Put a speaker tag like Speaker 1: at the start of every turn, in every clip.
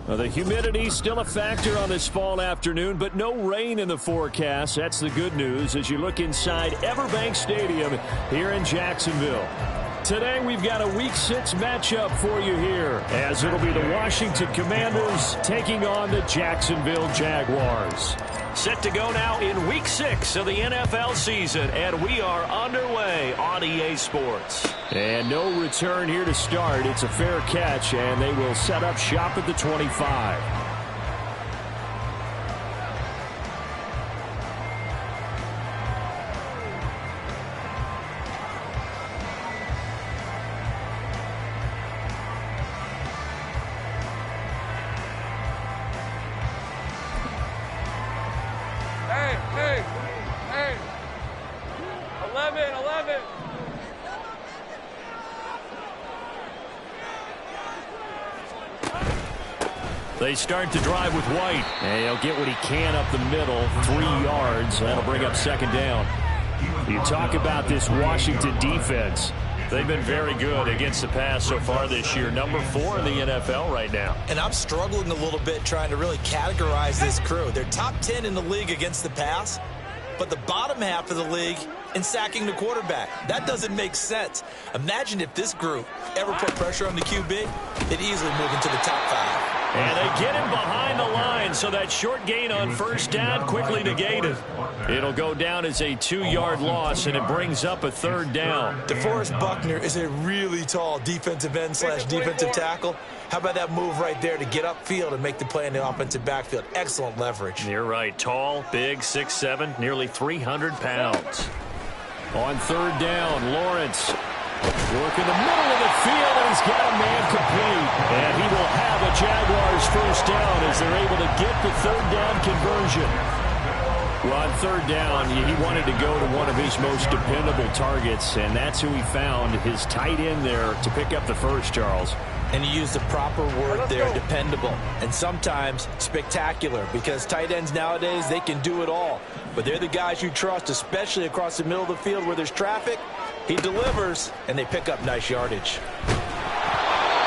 Speaker 1: Well, the humidity still a factor on this fall afternoon, but no rain in the forecast. That's the good news as you look inside Everbank Stadium here in Jacksonville. Today we've got a Week 6 matchup for you here, as it'll be the Washington Commanders taking on the Jacksonville Jaguars. Set to go now in Week 6 of the NFL season, and we are underway on EA Sports. And no return here to start. It's a fair catch, and they will set up shop at the 25.
Speaker 2: Hey, 11.
Speaker 1: They start to drive with White, and he'll get what he can up the middle, 3 yards. That'll bring up second down. You talk about this Washington defense. They've been very good against the pass so far this year. Number 4 in the NFL right now.
Speaker 3: And I'm struggling a little bit trying to really categorize this crew. They're top 10 in the league against the pass, but the bottom half of the league in sacking the quarterback. That doesn't make sense. Imagine if this group ever put pressure on the QB, they'd easily move into the top 5.
Speaker 1: And they get him behind the line, so that short gain on first down quickly negated. It'll go down as a 2-yard loss, and it brings up a third down.
Speaker 3: DeForest Buckner is a really tall defensive end / defensive tackle. How about that move right there to get upfield and make the play in the offensive backfield? Excellent leverage.
Speaker 1: You're right. Tall, big, 6'7", nearly 300 pounds. On third down, Lawrence work in the middle of the field, and he's got a man complete. And he will have a Jaguars first down as they're able to get the third down conversion. Well, on third down, he wanted to go to one of his most dependable targets, and that's who he found, his tight end there, to pick up the first, Charles.
Speaker 3: And you use the proper word there, dependable, and sometimes spectacular, because tight ends nowadays, they can do it all. But they're the guys you trust, especially across the middle of the field where there's traffic. He delivers, and they pick up nice yardage.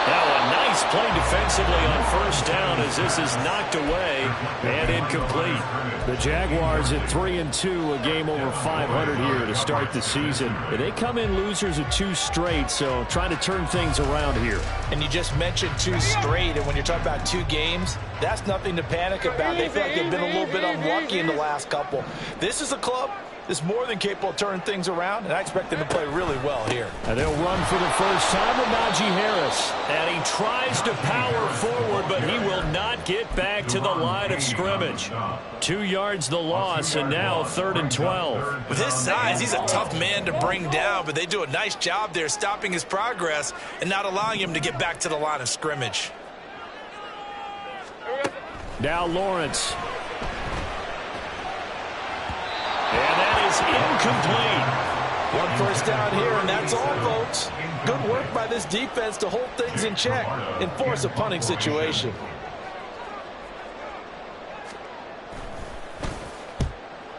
Speaker 1: Now a nice play defensively on first down as this is knocked away and incomplete. The Jaguars at 3-2, a game over 500 here to start the season. They come in losers of 2 straight, so trying to turn things around here.
Speaker 3: And you just mentioned 2 straight, and when you're talking about 2 games, that's nothing to panic about. They feel like they've been a little bit unlucky in the last couple. This is a club is more than capable of turning things around, and I expect them to play really well here.
Speaker 1: And they'll run for the first time with Najee Harris. And he tries to power forward, but he will not get back to the line of scrimmage. 2 yards the loss, and now 3rd and 12.
Speaker 3: With his size, he's a tough man to bring down, but they do a nice job there stopping his progress and not allowing him to get back to the line of scrimmage.
Speaker 1: Now Lawrence. And that is incomplete.
Speaker 3: 1 first down here, and that's all, folks. Good work by this defense to hold things in check and force a punting situation.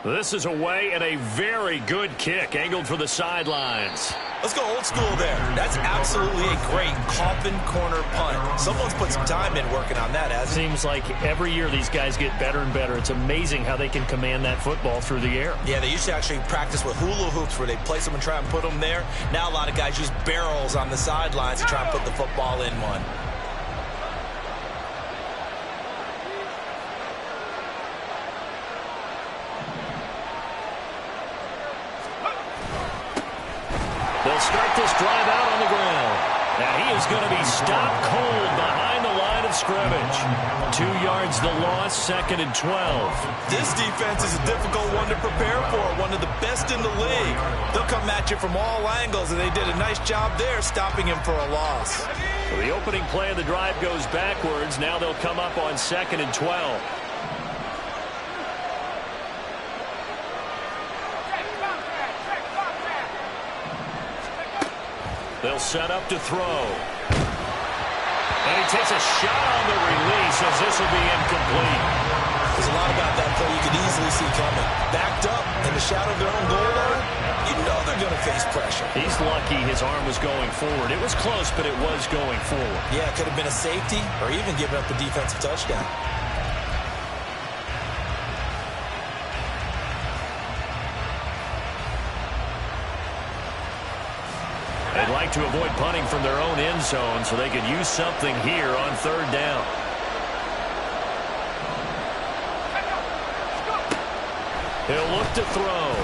Speaker 1: This is away and a very good kick angled for the sidelines.
Speaker 3: Let's go old school there. That's absolutely a great coffin corner punt. Someone's put some time in working on that, hasn't it?
Speaker 4: Seems like every year these guys get better and better. It's amazing how they can command that football through the air.
Speaker 3: Yeah, they used to actually practice with hula hoops where they place them and try and put them there. Now a lot of guys use barrels on the sidelines to try and put the football in one.
Speaker 1: They'll start this drive out on the ground. Now he is going to be stopped cold behind the line of scrimmage. 2 yards the loss, 2nd and 12.
Speaker 3: This defense is a difficult one to prepare for, one of the best in the league. They'll come at you from all angles, and they did a nice job there stopping him for a loss.
Speaker 1: So the opening play of the drive goes backwards. Now they'll come up on 2nd and 12. They'll set up to throw. And he takes a shot on the release as this will be incomplete.
Speaker 3: There's a lot about that play you can easily see coming. Backed up in the shadow of their own goal line, you know they're going to face pressure.
Speaker 1: He's lucky his arm was going forward. It was close, but it was going forward.
Speaker 3: Yeah, it could have been a safety or even giving up a defensive touchdown.
Speaker 1: They'd like to avoid punting from their own end zone so they could use something here on 3rd down. He'll look to throw.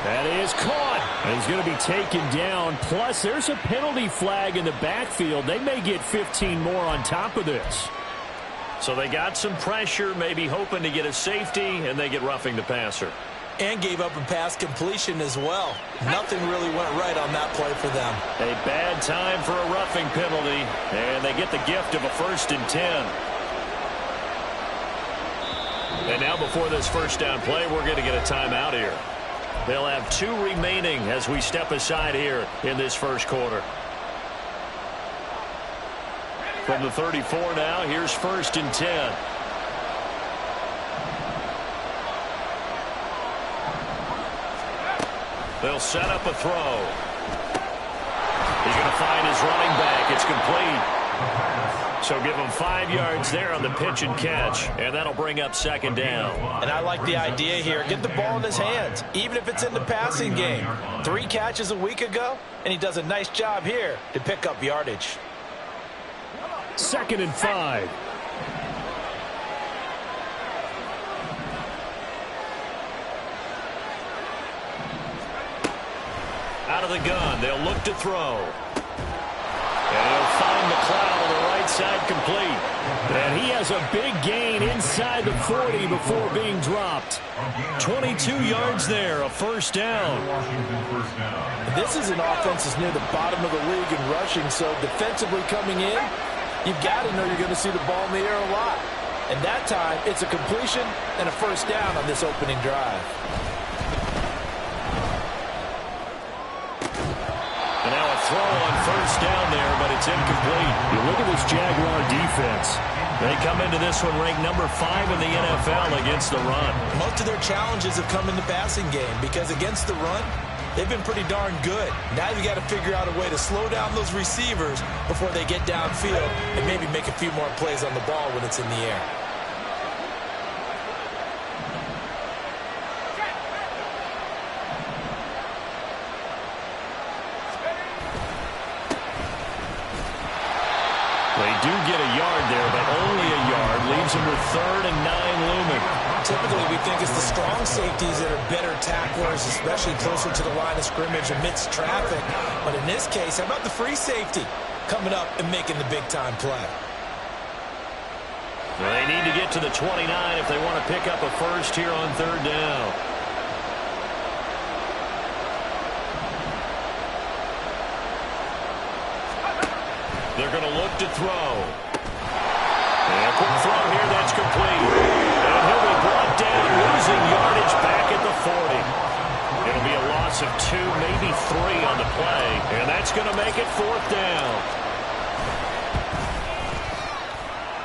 Speaker 1: That is caught. And he's going to be taken down. Plus, there's a penalty flag in the backfield. They may get 15 more on top of this. So they got some pressure, maybe hoping to get a safety, and they get roughing the passer.
Speaker 3: And gave up a pass completion as well. Nothing really went right on that play for them.
Speaker 1: A bad time for a roughing penalty, and they get the gift of a 1st and 10. And now before this first down play, we're going to get a timeout here. They'll have 2 remaining as we step aside here in this first quarter. From the 34 now, here's 1st and 10. They'll set up a throw. He's going to find his running back. It's complete. So give him 5 yards there on the pitch and catch, and that'll bring up 2nd down.
Speaker 3: And I like the idea here. Get the ball in his hands, even if it's in the passing game. 3 catches a week ago, and he does a nice job here to pick up yardage.
Speaker 1: 2nd and 5. Out of the gun, they'll look to throw. And he'll find McLeod on the right side complete. And he has a big gain inside the 40 before being dropped. 22 yards there, a 1st down.
Speaker 3: This is an offense that's near the bottom of the league in rushing, so defensively coming in, you've got to know you're going to see the ball in the air a lot. And that time, it's a completion and a 1st down on this opening drive.
Speaker 1: Throw on 1st down there, but it's incomplete. You look at this Jaguar defense. They come into this one ranked number 5 in the NFL against the run.
Speaker 3: Most of their challenges have come in the passing game because against the run, they've been pretty darn good. Now you've got to figure out a way to slow down those receivers before they get downfield and maybe make a few more plays on the ball when it's in the air.
Speaker 1: They do get a yard there, but only a yard. Leaves them with 3rd and 9 looming.
Speaker 3: Typically, we think it's the strong safeties that are better tacklers, especially closer to the line of scrimmage amidst traffic. But in this case, how about the free safety coming up and making the big-time play?
Speaker 1: Well, they need to get to the 29 if they want to pick up a first here on third down. They're going to look to throw. And a quick throw here, that's complete. And he'll be brought down, losing yardage back at the 40. It'll be a loss of 2, maybe 3 on the play. And that's going to make it fourth down.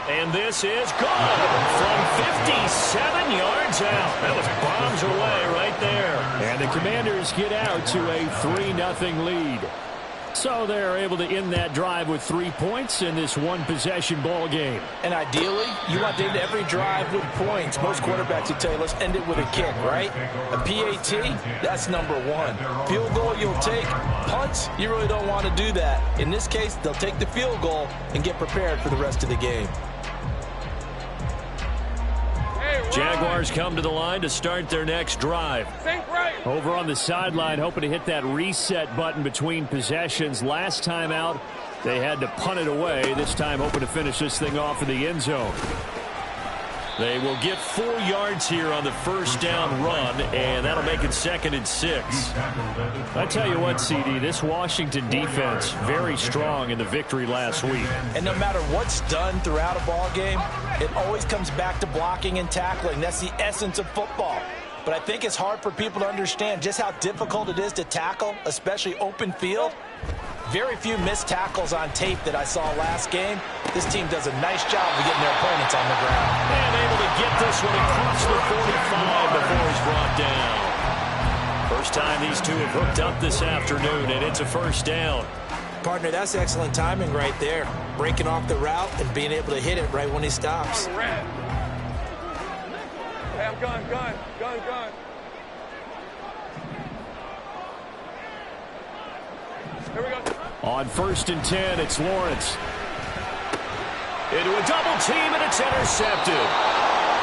Speaker 1: And this is good from 57 yards out. That was bombs away right there. And the Commanders get out to a 3-0 lead. So they're able to end that drive with 3 points in this one-possession ball game.
Speaker 3: And ideally, you want to end every drive with points. Most quarterbacks would tell you, let's end it with a kick, right? A PAT, that's number 1. Field goal you'll take. Punts, you really don't want to do that. In this case, they'll take the field goal and get prepared for the rest of the game.
Speaker 1: Jaguars come to the line to start their next drive. Over on the sideline, hoping to hit that reset button between possessions. Last time out, they had to punt it away. This time, hoping to finish this thing off in the end zone. They will get 4 yards here on the first down run, and that'll make it 2nd and 6. I tell you what, CD, this Washington defense, very strong in the victory last week.
Speaker 3: And no matter what's done throughout a ball game, it always comes back to blocking and tackling. That's the essence of football. But I think it's hard for people to understand just how difficult it is to tackle, especially open field. Very few missed tackles on tape that I saw last game. This team does a nice job of getting their opponents on the ground.
Speaker 1: And able to get this one across the 45 before he's brought down. First time these two have hooked up this afternoon, and it's a first down.
Speaker 3: Partner, that's excellent timing right there. Breaking off the route and being able to hit it right when he stops.
Speaker 2: Hey, I'm gun. Here we go.
Speaker 1: On 1st and 10, it's Lawrence. Into a double team, and it's intercepted.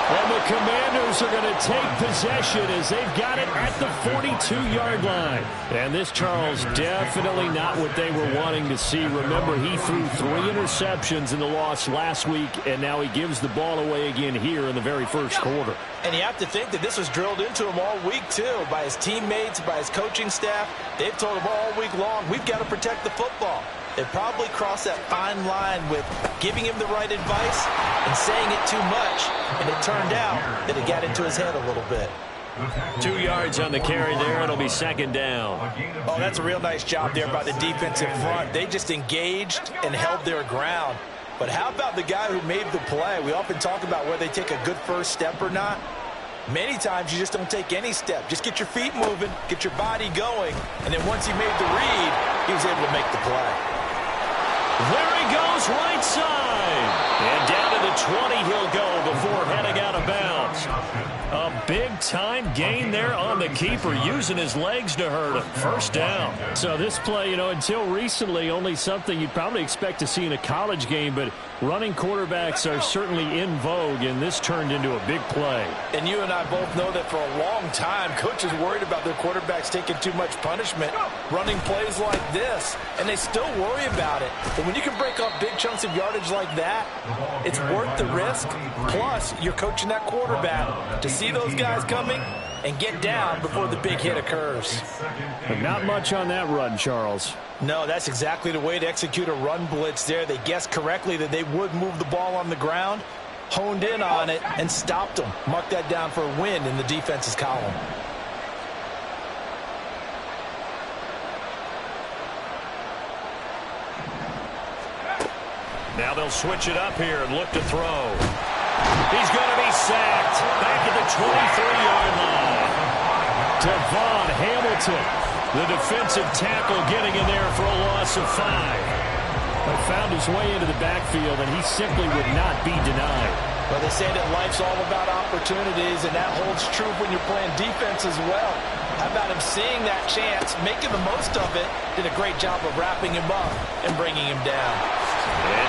Speaker 1: And the Commanders are going to take possession as they've got it at the 42-yard line. And this, Charles, definitely not what they were wanting to see. Remember, he threw 3 interceptions in the loss last week, and now he gives the ball away again here in the very first quarter.
Speaker 3: And you have to think that this was drilled into him all week, too, by his teammates, by his coaching staff. They've told him all week long, we've got to protect the football. They probably crossed that fine line with giving him the right advice and saying it too much. And it turned out that it got into his head a little bit.
Speaker 1: 2 yards on the carry there. It'll be 2nd down.
Speaker 3: Oh, that's a real nice job there by the defensive front. They just engaged and held their ground. But how about the guy who made the play? We often talk about whether they take a good first step or not. Many times you just don't take any step. Just get your feet moving, get your body going, and then once he made the read, he was able to make the play.
Speaker 1: There he goes, right side. And down to the 20 he'll go before heading out of bounds. A big-time gain there on the keeper, using his legs to hurt him. First down. So this play, until recently, only something you'd probably expect to see in a college game, but running quarterbacks are certainly in vogue, and this turned into a big play.
Speaker 3: And you and I both know that for a long time, coaches worried about their quarterbacks taking too much punishment, running plays like this, and they still worry about it. But when you can break up big chunks of yardage like that, it's worth the risk. Plus, you're coaching that quarterback to see those guys coming and get down before the big hit occurs.
Speaker 1: But not much on that run, Charles.
Speaker 3: No, that's exactly the way to execute a run blitz there. They guessed correctly that they would move the ball on the ground, honed in on it, and stopped them. Mark that down for a win in the defense's column.
Speaker 1: Now they'll switch it up here and look to throw. He's going to be sacked back at the 23-yard line. Devon Hamilton, the defensive tackle, getting in there for a loss of 5. But found his way into the backfield, and he simply would not be denied.
Speaker 3: Well, they say that life's all about opportunities, and that holds true when you're playing defense as well. How about him seeing that chance, making the most of it, did a great job of wrapping him up and bringing him down.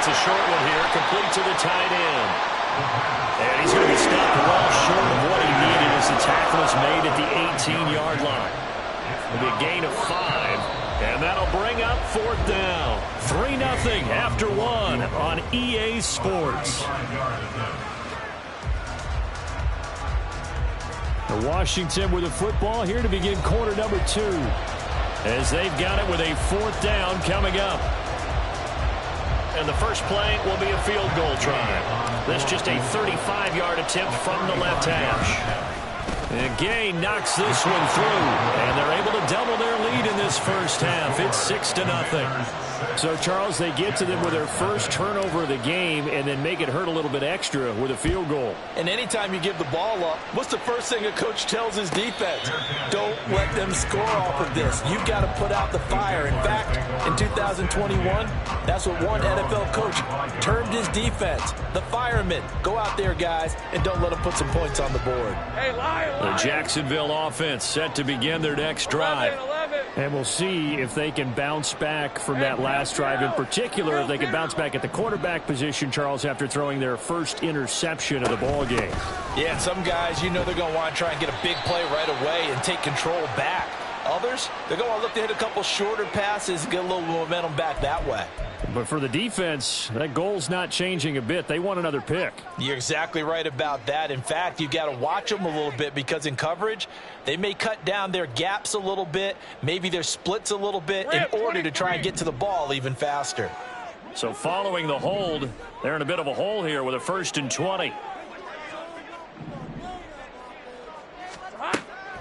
Speaker 1: It's a short one here, complete to the tight end. And he's going to be stopped well short of what he needed as the tackle is made at the 18-yard line. It'll be a gain of 5, and that'll bring up 4th down. 3-0 after 1 on EA Sports. Washington with the football here to begin quarter number 2. As they've got it with a 4th down coming up. And the first play will be a field goal try. This just a 35-yard attempt from the left hash. And Gay knocks this one through. And they're able to double their lead in this first half. It's 6-0. So, Charles, they get to them with their first turnover of the game and then make it hurt a little bit extra with a field goal.
Speaker 3: And anytime you give the ball up, what's the first thing a coach tells his defense? Don't let them score off of this. You've got to put out the fire. In fact, in 2021, that's what one NFL coach termed his defense. The firemen. Go out there, guys, and don't let them put some points on the board.
Speaker 2: Hey,
Speaker 1: The Jacksonville offense set to begin their next drive.
Speaker 2: 11.
Speaker 1: And we'll see if they can bounce back from that last drive. In particular, if they can bounce back at the quarterback position, Charles, after throwing their first interception of the ball game.
Speaker 3: Yeah, and some guys, you know they're going to want to try and get a big play right away and take control back. Others, they're going to look to hit a couple shorter passes and get a little momentum back that way.
Speaker 1: But for the defense, that goal's not changing a bit. They want another pick.
Speaker 3: You're exactly right about that. In fact, you've got to watch them a little bit because in coverage, they may cut down their gaps a little bit, maybe their splits a little bit in order to try and get to the ball even faster.
Speaker 1: So following the hold, they're in a bit of a hole here with a 1st and 20.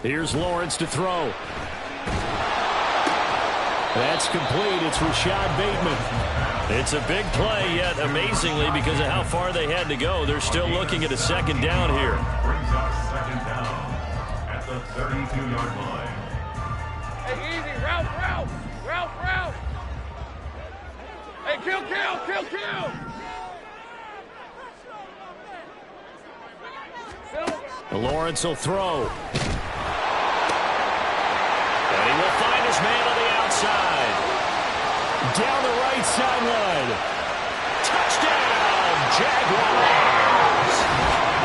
Speaker 1: Here's Lawrence to throw. That's complete. It's Rashad Bateman. It's a big play, yet amazingly, because of how far they had to go, they're still looking at a 2nd down here.
Speaker 5: Brings up 2nd down at the 32-yard line.
Speaker 2: Hey, easy. Route. Hey, kill.
Speaker 1: Lawrence will throw. And he will find his man on the outside. Down the right sideline. Touchdown, Jaguars.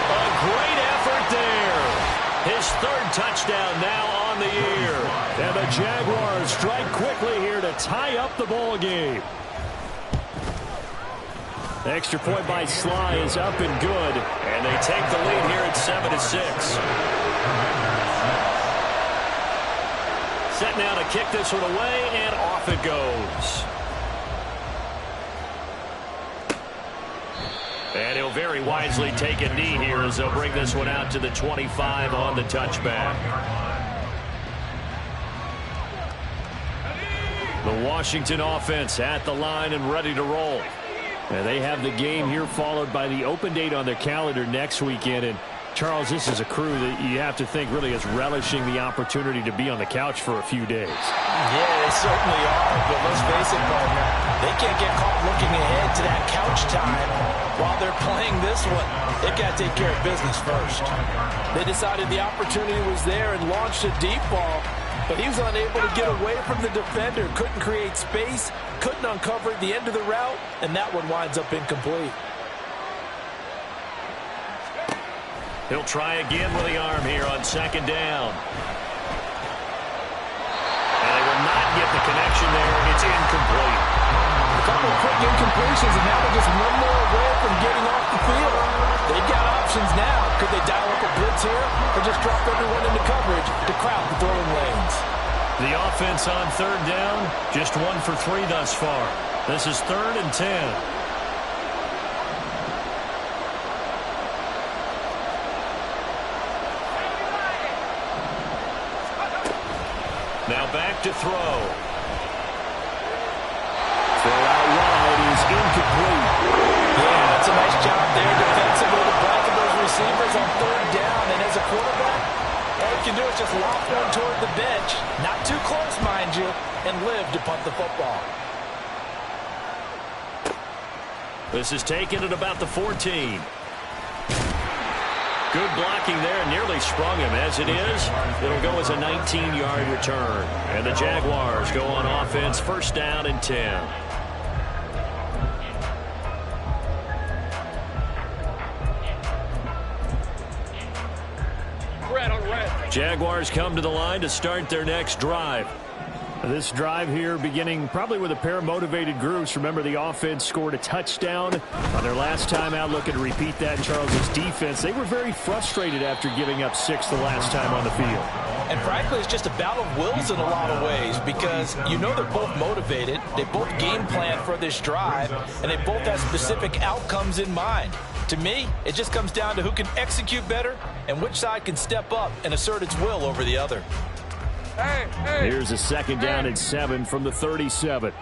Speaker 1: A great effort there. His 3rd touchdown now on the year. And the Jaguars strike quickly here to tie up the ball game. The extra point by Sly is up and good. And they take the lead here at 7-6. Set now to kick this one away, and off it goes. And he'll very wisely take a knee here as they'll bring this one out to the 25 on the touchback. The Washington offense at the line and ready to roll. And they have the game here followed by the open date on their calendar next weekend. And Charles, this is a crew that you have to think really is relishing the opportunity to be on the couch for a few days.
Speaker 3: Yeah, they certainly are. But let's face it, partner, they can't get caught looking ahead to that couch time while they're playing this one. They've got to take care of business first. They decided the opportunity was there and launched a deep ball, but he was unable to get away from the defender, couldn't create space, couldn't uncover the end of the route, and that one winds up incomplete.
Speaker 1: He'll try again with the arm here on 2nd down. And they will not get the connection there. It's incomplete.
Speaker 3: A couple of quick incompletions, and now they're just one more away from getting off the field. They've got options now. Could they dial up a blitz here or just drop everyone into coverage to crowd the throwing lanes?
Speaker 1: The offense on 3rd down, just 1 for 3 thus far. This is 3rd and 10. Now back to throw. Throw out wide is incomplete.
Speaker 3: Yeah, that's a nice job there defensively to both of those receivers on 3rd down. And as a quarterback, all you can do is just lock one toward the bench. Not too close, mind you, and live to punt the football.
Speaker 1: This is taken at about the 14. Good blocking there, nearly sprung him. As it is, it'll go as a 19-yard return. And the Jaguars go on offense, 1st down and 10. Jaguars come to the line to start their next drive. This drive here beginning probably with a pair of motivated groups. Remember, the offense scored a touchdown on their last time out. Looking to repeat that in Charles' defense. They were very frustrated after giving up 6 the last time on the field.
Speaker 3: And frankly, it's just a battle of wills in a lot of ways because you know they're both motivated. They both game plan for this drive, and they both have specific outcomes in mind. To me, it just comes down to who can execute better and which side can step up and assert its will over the other.
Speaker 1: Here's a second down and 7 from the 37.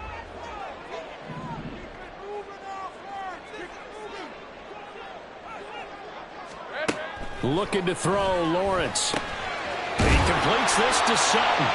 Speaker 1: Looking to throw, Lawrence. He completes this to Sutton.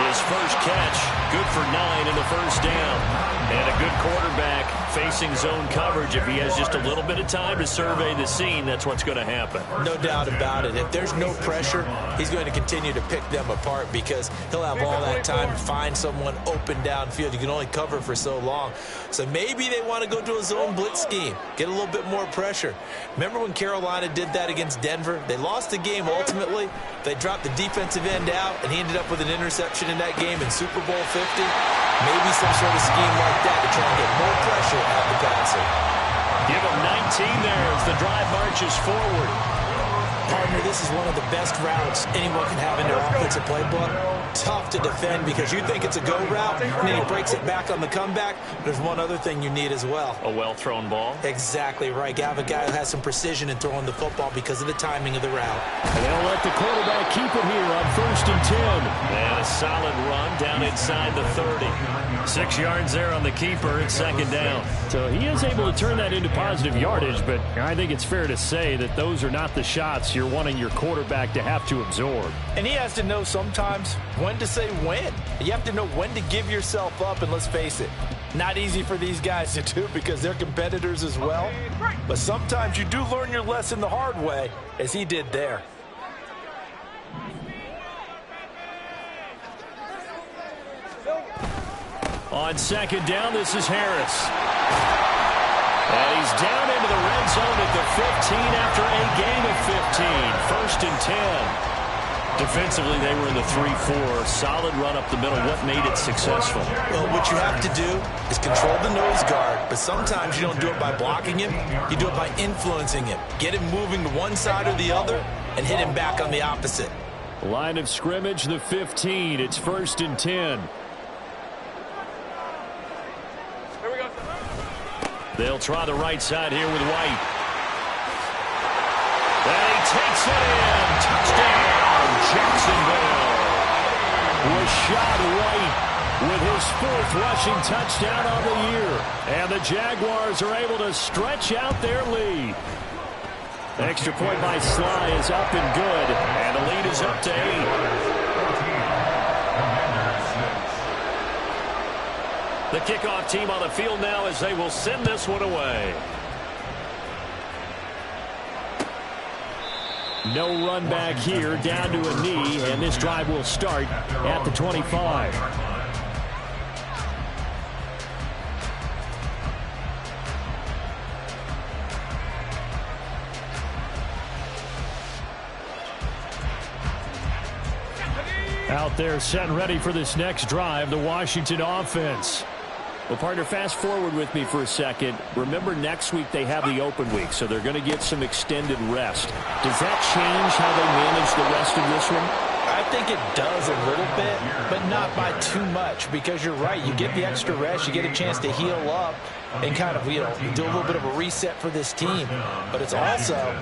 Speaker 1: His first catch, good for 9 and a first down. And a good quarterback facing zone coverage. If he has just a little bit of time to survey the scene, that's what's going to happen.
Speaker 3: No doubt about it. If there's no pressure, he's going to continue to pick them apart because he'll have all that time to find someone open downfield. You can only cover for so long. So maybe they want to go to a zone blitz scheme, get a little bit more pressure. Remember when Carolina did that against Denver? They lost the game ultimately. They dropped the defensive end out, and he ended up with an interception in that game in Super Bowl 50. Maybe some sort of scheme like that to try and get more pressure out the passer.
Speaker 1: Give him 19 there as the drive marches forward.
Speaker 3: Partner, this is one of the best routes anyone can have in their offensive playbook. Tough to defend because you think it's a go route, and then he breaks it back on the comeback. There's one other thing you need as well.
Speaker 4: A well-thrown ball.
Speaker 3: Exactly right. You have a guy who has some precision in throwing the football because of the timing of the route.
Speaker 1: And they'll let the quarterback keep it here on 1st and 10. And a solid run down inside the 30. 6 yards there on the keeper at second down. So he is able to turn that into positive yardage, but I think it's fair to say that those are not the shots you're wanting your quarterback to have to absorb.
Speaker 3: And he has to know sometimes when to say when. You have to know when to give yourself up, and let's face it, not easy for these guys to do because they're competitors as well. But sometimes you do learn your lesson the hard way, as he did there.
Speaker 1: On second down, this is Harris. And he's down into the red zone at the 15 after a gain of 15. 1st and 10. Defensively, they were in the 3-4. Solid run up the middle. What made it successful?
Speaker 3: Well, what you have to do is control the nose guard, but sometimes you don't do it by blocking him. You do it by influencing him. Get him moving to one side or the other and hit him back on the opposite.
Speaker 1: Line of scrimmage, the 15. It's 1st and 10. They'll try the right side here with White. And he takes it in. Touchdown, Jacksonville. Rashad White with his 4th rushing touchdown of the year. And the Jaguars are able to stretch out their lead. Extra point by Sly is up and good. And the lead is up to 8. The kickoff team on the field now as they will send this one away. No run back here, down to a knee, and this drive will start at the 25. Out there set and ready for this next drive, the Washington offense. Well, partner, fast forward with me for a second. Remember, next week they have the open week, so they're going to get some extended rest. Does that change how they manage the rest of this one?
Speaker 3: I think it does a little bit, but not by too much, because you're right. You get the extra rest. You get a chance to heal up and kind of, do a little bit of a reset for this team. But it's also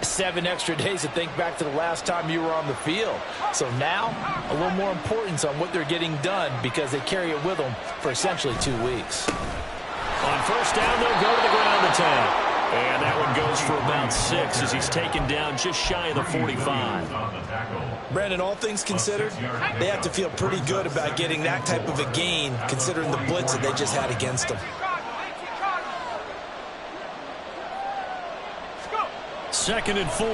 Speaker 3: 7 extra days to think back to the last time you were on the field. So now, a little more importance on what they're getting done because they carry it with them for essentially 2 weeks.
Speaker 1: On first down, they'll go to the ground attack. And that one goes for about 6 as he's taken down just shy of the 45.
Speaker 3: Brandon, all things considered, they have to feel pretty good about getting that type of a gain considering the blitz that they just had against them.
Speaker 1: 2nd and 4.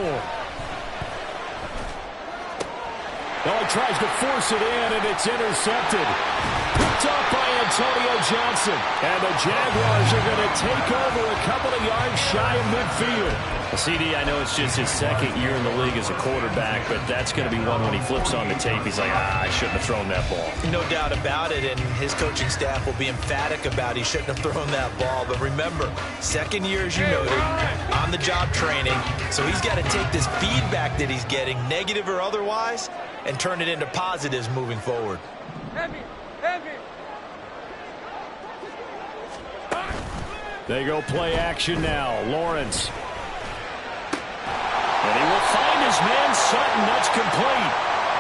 Speaker 1: He tries to force it in, and it's intercepted. Picked up by Antonio Johnson. And the Jaguars are going to take over a couple of yards shy of midfield.
Speaker 4: CD, I know it's just his second year in the league as a quarterback, but that's going to be one when he flips on the tape. He's like, I shouldn't have thrown that ball.
Speaker 3: No doubt about it, and his coaching staff will be emphatic about he shouldn't have thrown that ball. But remember, second year, as you noted, on-the-job training. So he's got to take this feedback that he's getting, negative or otherwise, and turn it into positives moving forward.
Speaker 2: Heavy, heavy.
Speaker 1: They go play action now. Lawrence. And he will find his man Sutton. That's complete.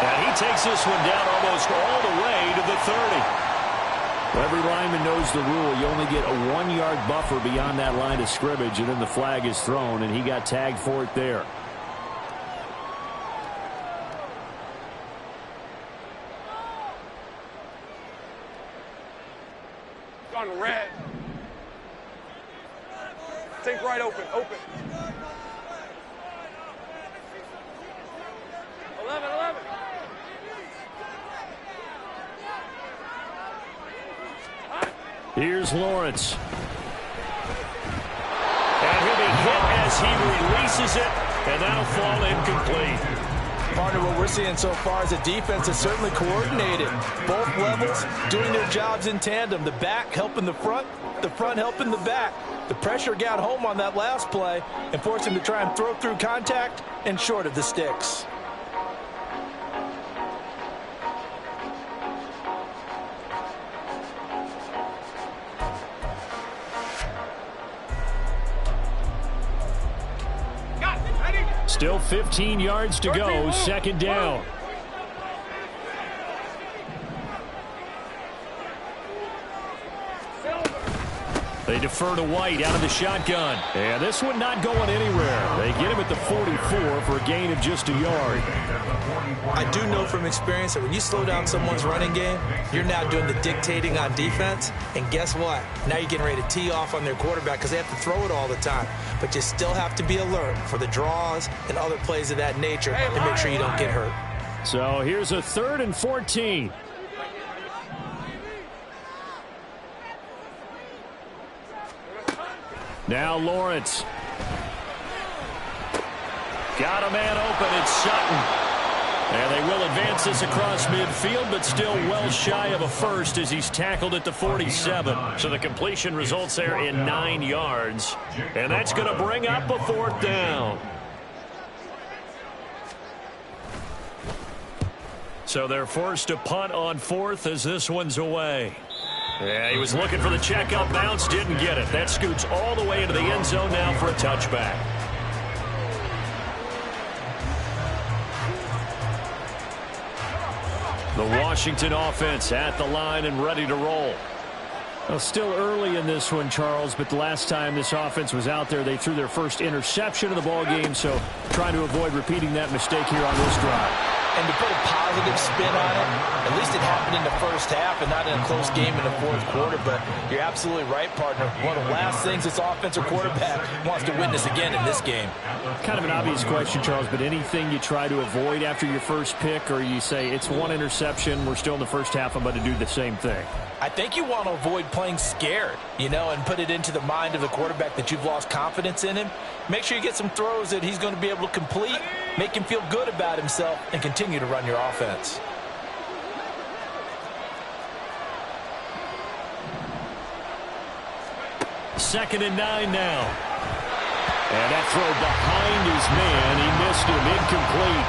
Speaker 1: And he takes this one down almost all the way to the 30. Well, every lineman knows the rule. You only get a 1-yard buffer beyond that line of scrimmage, and then the flag is thrown, and he got tagged for it there.
Speaker 2: Gone red. Take right open, open. 11, 11.
Speaker 1: Here's Lawrence. And he'll be hit as he releases it, and that'll fall incomplete.
Speaker 3: Partner, what we're seeing so far is a defense that's certainly coordinated. Both levels doing their jobs in tandem. The back helping the front helping the back. The pressure got home on that last play and forced him to try and throw through contact and short of the sticks.
Speaker 1: Still 15 yards to go, second down. They defer to White out of the shotgun. And this one not going anywhere. They get him at the 44 for a gain of just a yard.
Speaker 3: I do know from experience that when you slow down someone's running game, you're now doing the dictating on defense. And guess what? Now you're getting ready to tee off on their quarterback because they have to throw it all the time. But you still have to be alert for the draws and other plays of that nature to make sure you don't get hurt.
Speaker 1: So here's a 3rd and 14. Now Lawrence. Got a man open. It's Sutton. And they will advance this across midfield, but still well shy of a first as he's tackled at the 47.
Speaker 4: So the completion results there in 9 yards.
Speaker 1: And that's going to bring up a 4th down. So they're forced to punt on 4th as this one's away. Yeah, he was looking for the check-up bounce, didn't get it. That scoots all the way into the end zone now for a touchback. The Washington offense at the line and ready to roll. Well, still early in this one, Charles, but the last time this offense was out there, they threw their first interception of the ball game, so trying to avoid repeating that mistake here on this drive.
Speaker 3: And to put a positive spin on it, at least it happened in the first half and not in a close game in the 4th quarter. But you're absolutely right, partner. One of the last things this offensive quarterback wants to witness again in this game.
Speaker 1: Kind of an obvious question, Charles, but anything you try to avoid after your first pick, or you say it's one interception, we're still in the first half, I'm going to do the same thing?
Speaker 3: I think you want to avoid playing scared, and put it into the mind of the quarterback that you've lost confidence in him. Make sure you get some throws that he's going to be able to complete, make him feel good about himself, and continue to run your offense.
Speaker 1: Second and 9 now. And that throw behind his man, he missed him, incomplete.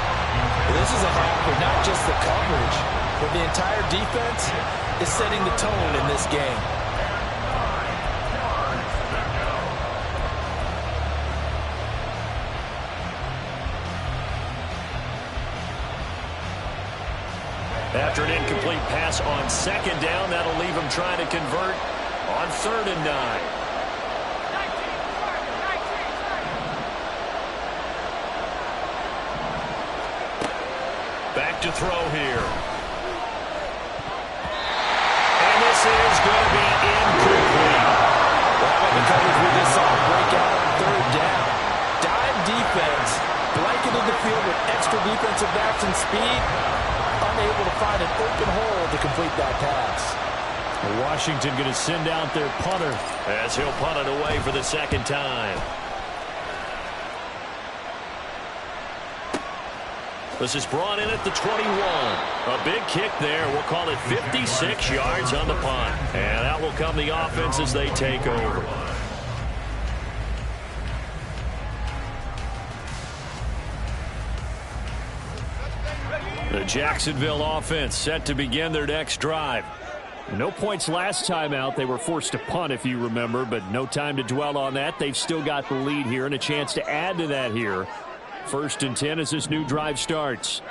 Speaker 3: This is a half where not just the coverage, but the entire defense is setting the tone in this game.
Speaker 1: After an incomplete pass on second down, that'll leave him trying to convert on 3rd and 9. Back to throw here. And this is going to be incomplete.
Speaker 3: Well, the coverage we just saw break out on 3rd down. Dime defense, blanketed the field with extra defensive backs and speed, unable to find an open hole to complete that pass.
Speaker 1: Washington going to send out their punter as he'll punt it away for the second time. This is brought in at the 21. A big kick there. We'll call it 56 yards on the punt. And out will come the offense as they take over. The Jacksonville offense set to begin their next drive. No points last time out. They were forced to punt, if you remember, but no time to dwell on that. They've still got the lead here and a chance to add to that here. 1st and 10 as this new drive starts.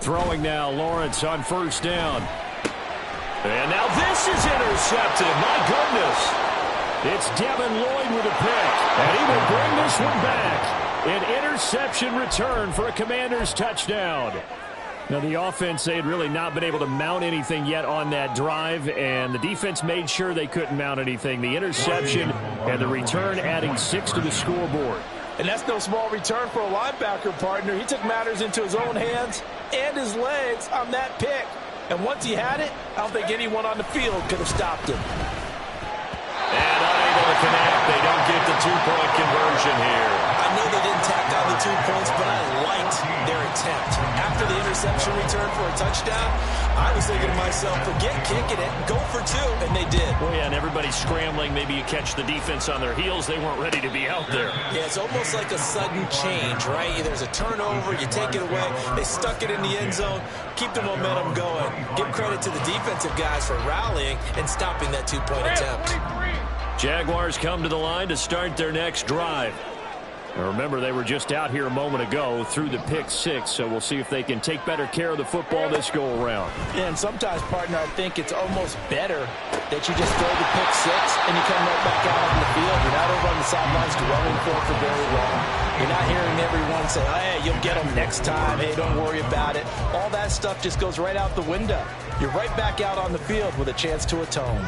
Speaker 1: Throwing now, Lawrence on 1st down. And now this is intercepted. My goodness. It's Devin Lloyd with a pick. And he will bring this one back. An interception return for a Commanders touchdown. Now, the offense, they had really not been able to mount anything yet on that drive, and the defense made sure they couldn't mount anything. The interception and the return adding 6 to the scoreboard.
Speaker 3: And that's no small return for a linebacker, partner. He took matters into his own hands and his legs on that pick. And once he had it, I don't think anyone on the field could have stopped him.
Speaker 1: And unable to connect. They don't get the 2-point conversion here.
Speaker 3: I know they didn't tack on the 2 points, but I liked their attempt. After the interception return for a touchdown, I was thinking to myself, forget kicking it, go for 2, and they did.
Speaker 1: Well, yeah, and everybody's scrambling. Maybe you catch the defense on their heels. They weren't ready to be out there.
Speaker 3: Yeah, it's almost like a sudden change, right? There's a turnover, you take it away. They stuck it in the end zone. Keep the momentum going. Give credit to the defensive guys for rallying and stopping that 2-point attempt.
Speaker 1: Jaguars come to the line to start their next drive. Now remember, they were just out here a moment ago through the pick 6, so we'll see if they can take better care of the football this go-around.
Speaker 3: Yeah, and sometimes, partner, I think it's almost better that you just throw the pick 6 and you come right back out on the field. You're not over on the sidelines dwelling for very long. You're not hearing everyone say, hey, you'll get them next time. Hey, don't worry about it. All that stuff just goes right out the window. You're right back out on the field with a chance to atone.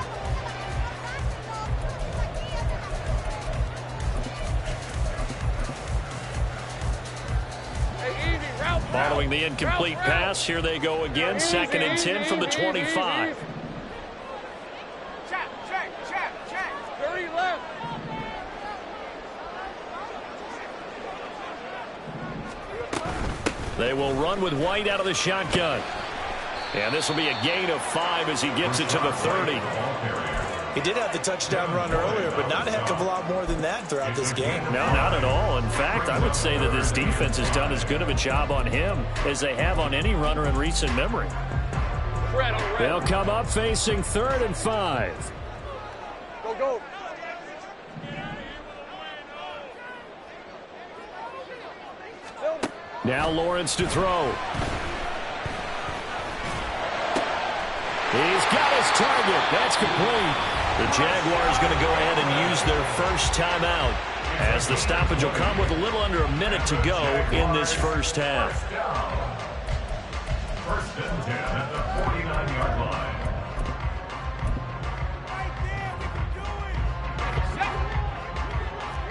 Speaker 1: Following the incomplete pass, here they go again. 2nd and 10 from the 25.
Speaker 2: Check. 30 left.
Speaker 1: They will run with White out of the shotgun. And this will be a gain of 5 as he gets it to the 30.
Speaker 3: He did have the touchdown run earlier, but not a heck of a lot more than that throughout this game.
Speaker 1: No, not at all. In fact, I would say that this defense has done as good of a job on him as they have on any runner in recent memory. They'll come up facing 3rd and 5.
Speaker 2: Go.
Speaker 1: Now Lawrence to throw. He's got his target. That's complete. The Jaguars going to go ahead and use their first timeout as the stoppage will come with a little under a minute to go in this first half.
Speaker 5: 1st and 10 at the 49-yard line.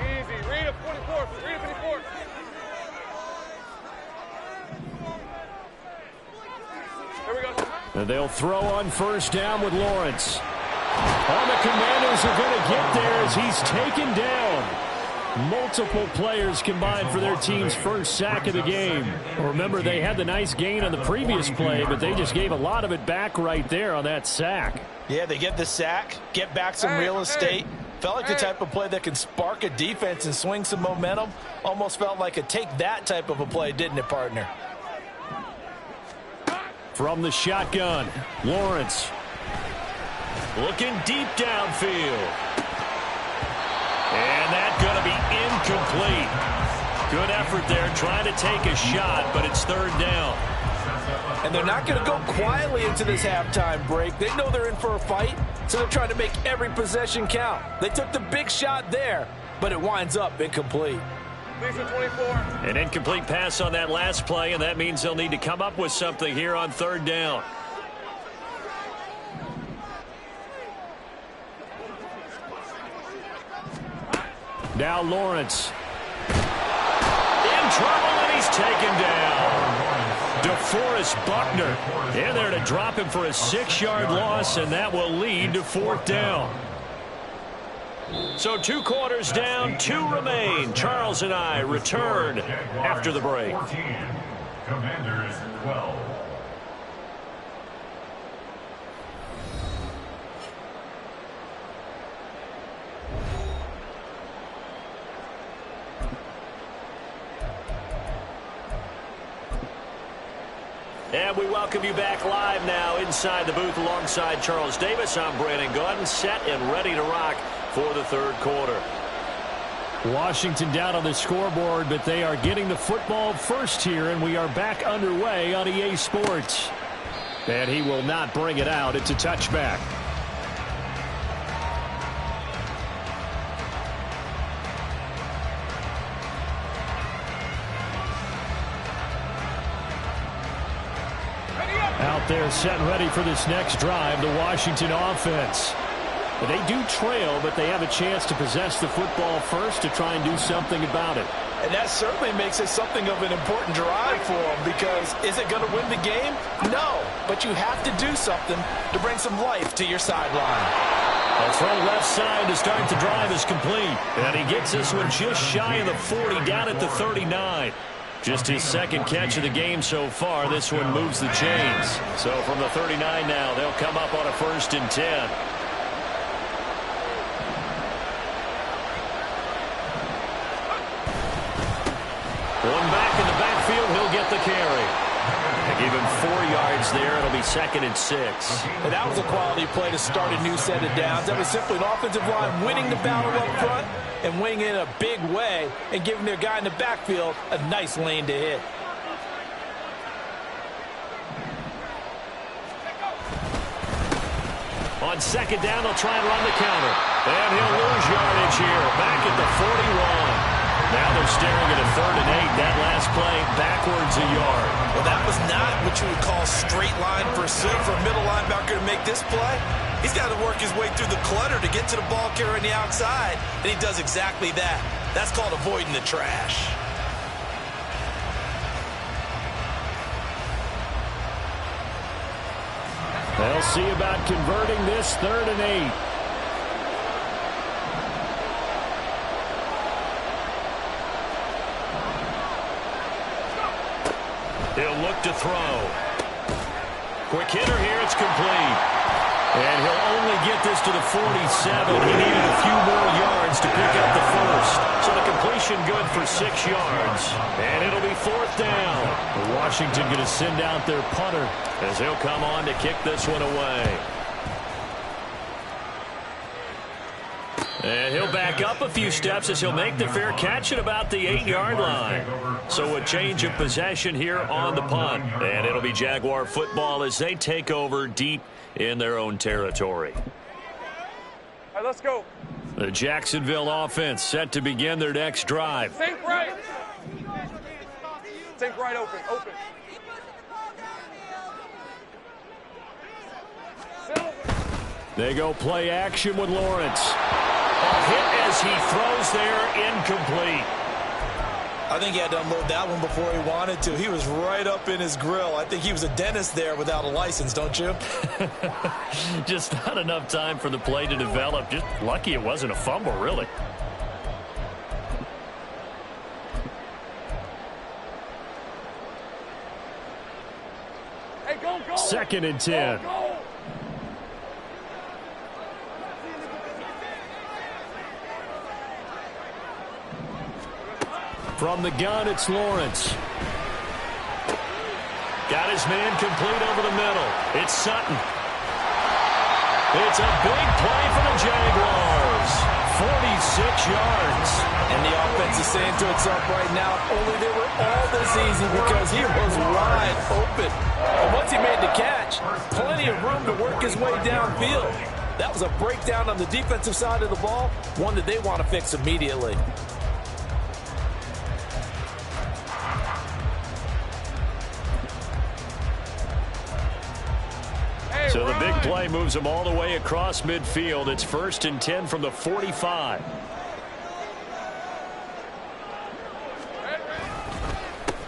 Speaker 2: Easy. Read it 44. Read it 54. Here we go.
Speaker 1: And they'll throw on 1st down with Lawrence. And the Commanders are going to get there as he's taken down. Multiple players combined for their team's first sack of the game. Remember, they had the nice gain on the previous play, but they just gave a lot of it back right there on that sack.
Speaker 3: Yeah, they get the sack, get back some real estate. Felt like the type of play that can spark a defense and swing some momentum. Almost felt like a take that type of a play, didn't it, partner?
Speaker 1: From the shotgun, Lawrence. Looking deep downfield. And that's going to be incomplete. Good effort there trying to take a shot, but it's 3rd down.
Speaker 3: And they're not going to go quietly into this halftime break. They know they're in for a fight, so they're trying to make every possession count. They took the big shot there, but it winds up incomplete.
Speaker 1: An incomplete pass on that last play, and that means they'll need to come up with something here on 3rd down. Now Lawrence. In trouble, and he's taken down. DeForest Buckner in there to drop him for a 6-yard loss, and that will lead to 4th down. So 2 quarters down, 2 remain. Charles and I return after the break.
Speaker 5: 14, Commanders 12.
Speaker 1: And we welcome you back live now inside the booth alongside Charles Davis. I'm Brandon Gaudin, set and ready to rock for the 3rd quarter. Washington down on the scoreboard, but they are getting the football first here, and we are back underway on EA Sports. And he will not bring it out. It's a touchback. Out there set and ready for this next drive, the Washington offense. They do trail, but they have a chance to possess the football first to try and do something about it.
Speaker 3: And that certainly makes it something of an important drive for them, because is it going to win the game? No, but you have to do something to bring some life to your sideline.
Speaker 1: A throw left side to start the drive is complete. And he gets this one just shy of the 40, down at the 39. Just his 2nd catch of the game so far. This one moves the chains. So from the 39 now, they'll come up on a 1st and 10. One back in the backfield, he'll get the carry. They give him 4 yards there. It'll be 2nd and 6.
Speaker 3: And that was a quality play to start a new set of downs. That was simply an offensive line winning the battle up front and winning it in a big way and giving their guy in the backfield a nice lane to hit.
Speaker 1: On 2nd down, they'll try and run the counter. And he'll lose yardage here. Back at the 41. Now they're staring at a 3rd and 8. That last play backwards a yard.
Speaker 3: Well, that was not what you would call straight line pursuit for a middle linebacker to make this play. He's got to work his way through the clutter to get to the ball carrier on the outside, and he does exactly that. That's called avoiding the trash.
Speaker 1: They'll see about converting this 3rd and 8. He'll look to throw. Quick hitter here, it's complete. And he'll only get this to the 47. He needed a few more yards to pick up the 1st. So the completion good for 6 yards. And it'll be 4th down. Washington going to send out their punter as he'll come on to kick this one away. And he'll back up a few steps as he'll make the fair catch at about the 8-yard line. So a change of possession here on the punt. And it'll be Jaguar football as they take over deep in their own territory.
Speaker 2: All right, let's go.
Speaker 1: The Jacksonville offense set to begin their next drive.
Speaker 2: Think right. Think right open. Open. Sit open.
Speaker 1: They go play action with Lawrence. A hit as he throws there, incomplete.
Speaker 3: I think he had to unload that one before he wanted to. He was right up in his grill. I think he was a dentist there without a license, don't you?
Speaker 1: Just not enough time for the play to develop. Just lucky it wasn't a fumble, really.
Speaker 2: Hey, go.
Speaker 1: 2nd and 10.
Speaker 2: Go.
Speaker 1: From the gun, it's Lawrence. Got his man complete over the middle. It's Sutton. It's a big play for the Jaguars. 46 yards.
Speaker 3: And the offense is saying to itself right now, only they were all this easy because he was wide open. And once he made the catch, plenty of room to work his way downfield. That was a breakdown on the defensive side of the ball, one that they want to fix immediately.
Speaker 1: So the big play moves them all the way across midfield. It's 1st and 10 from the 45.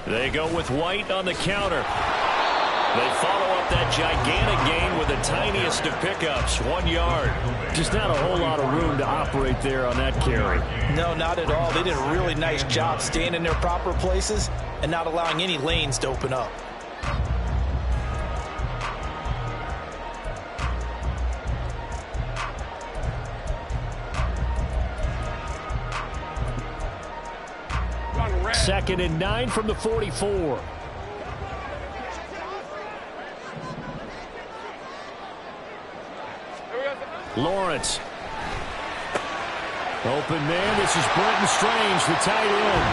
Speaker 1: They go with White on the counter. They follow up that gigantic gain with the tiniest of pickups, 1 yard. Just not a whole lot of room to operate there on that carry.
Speaker 3: No, not at all. They did a really nice job staying in their proper places and not allowing any lanes to open up.
Speaker 1: Second and 9 from the 44. Lawrence. Open man. This is Brenton Strange, the tight end.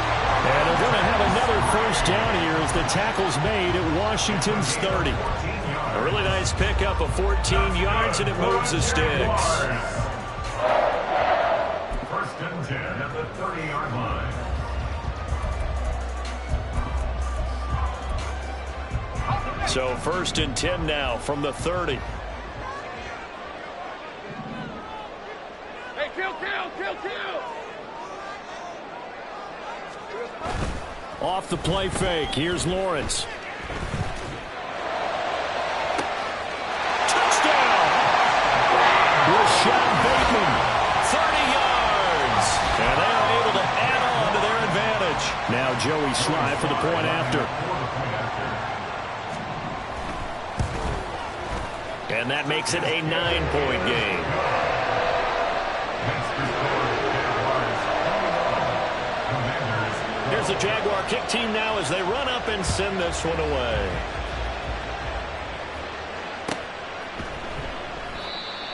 Speaker 1: And they're going to have another first down here as the tackle's made at Washington's 30. A really nice pickup of 14 yards, and it moves the sticks.
Speaker 5: First and 10 at the 30-yard line.
Speaker 1: So first and 10 now from the 30.
Speaker 2: Hey, kill!
Speaker 1: Off the play fake. Here's Lawrence. Touchdown! Rashad Bateman, 30 yards. And they are able to add on to their advantage. Now Joey Sly for the point after. And that makes it a 9-point game. Here's the Jaguar kick team now as they run up and send this one away.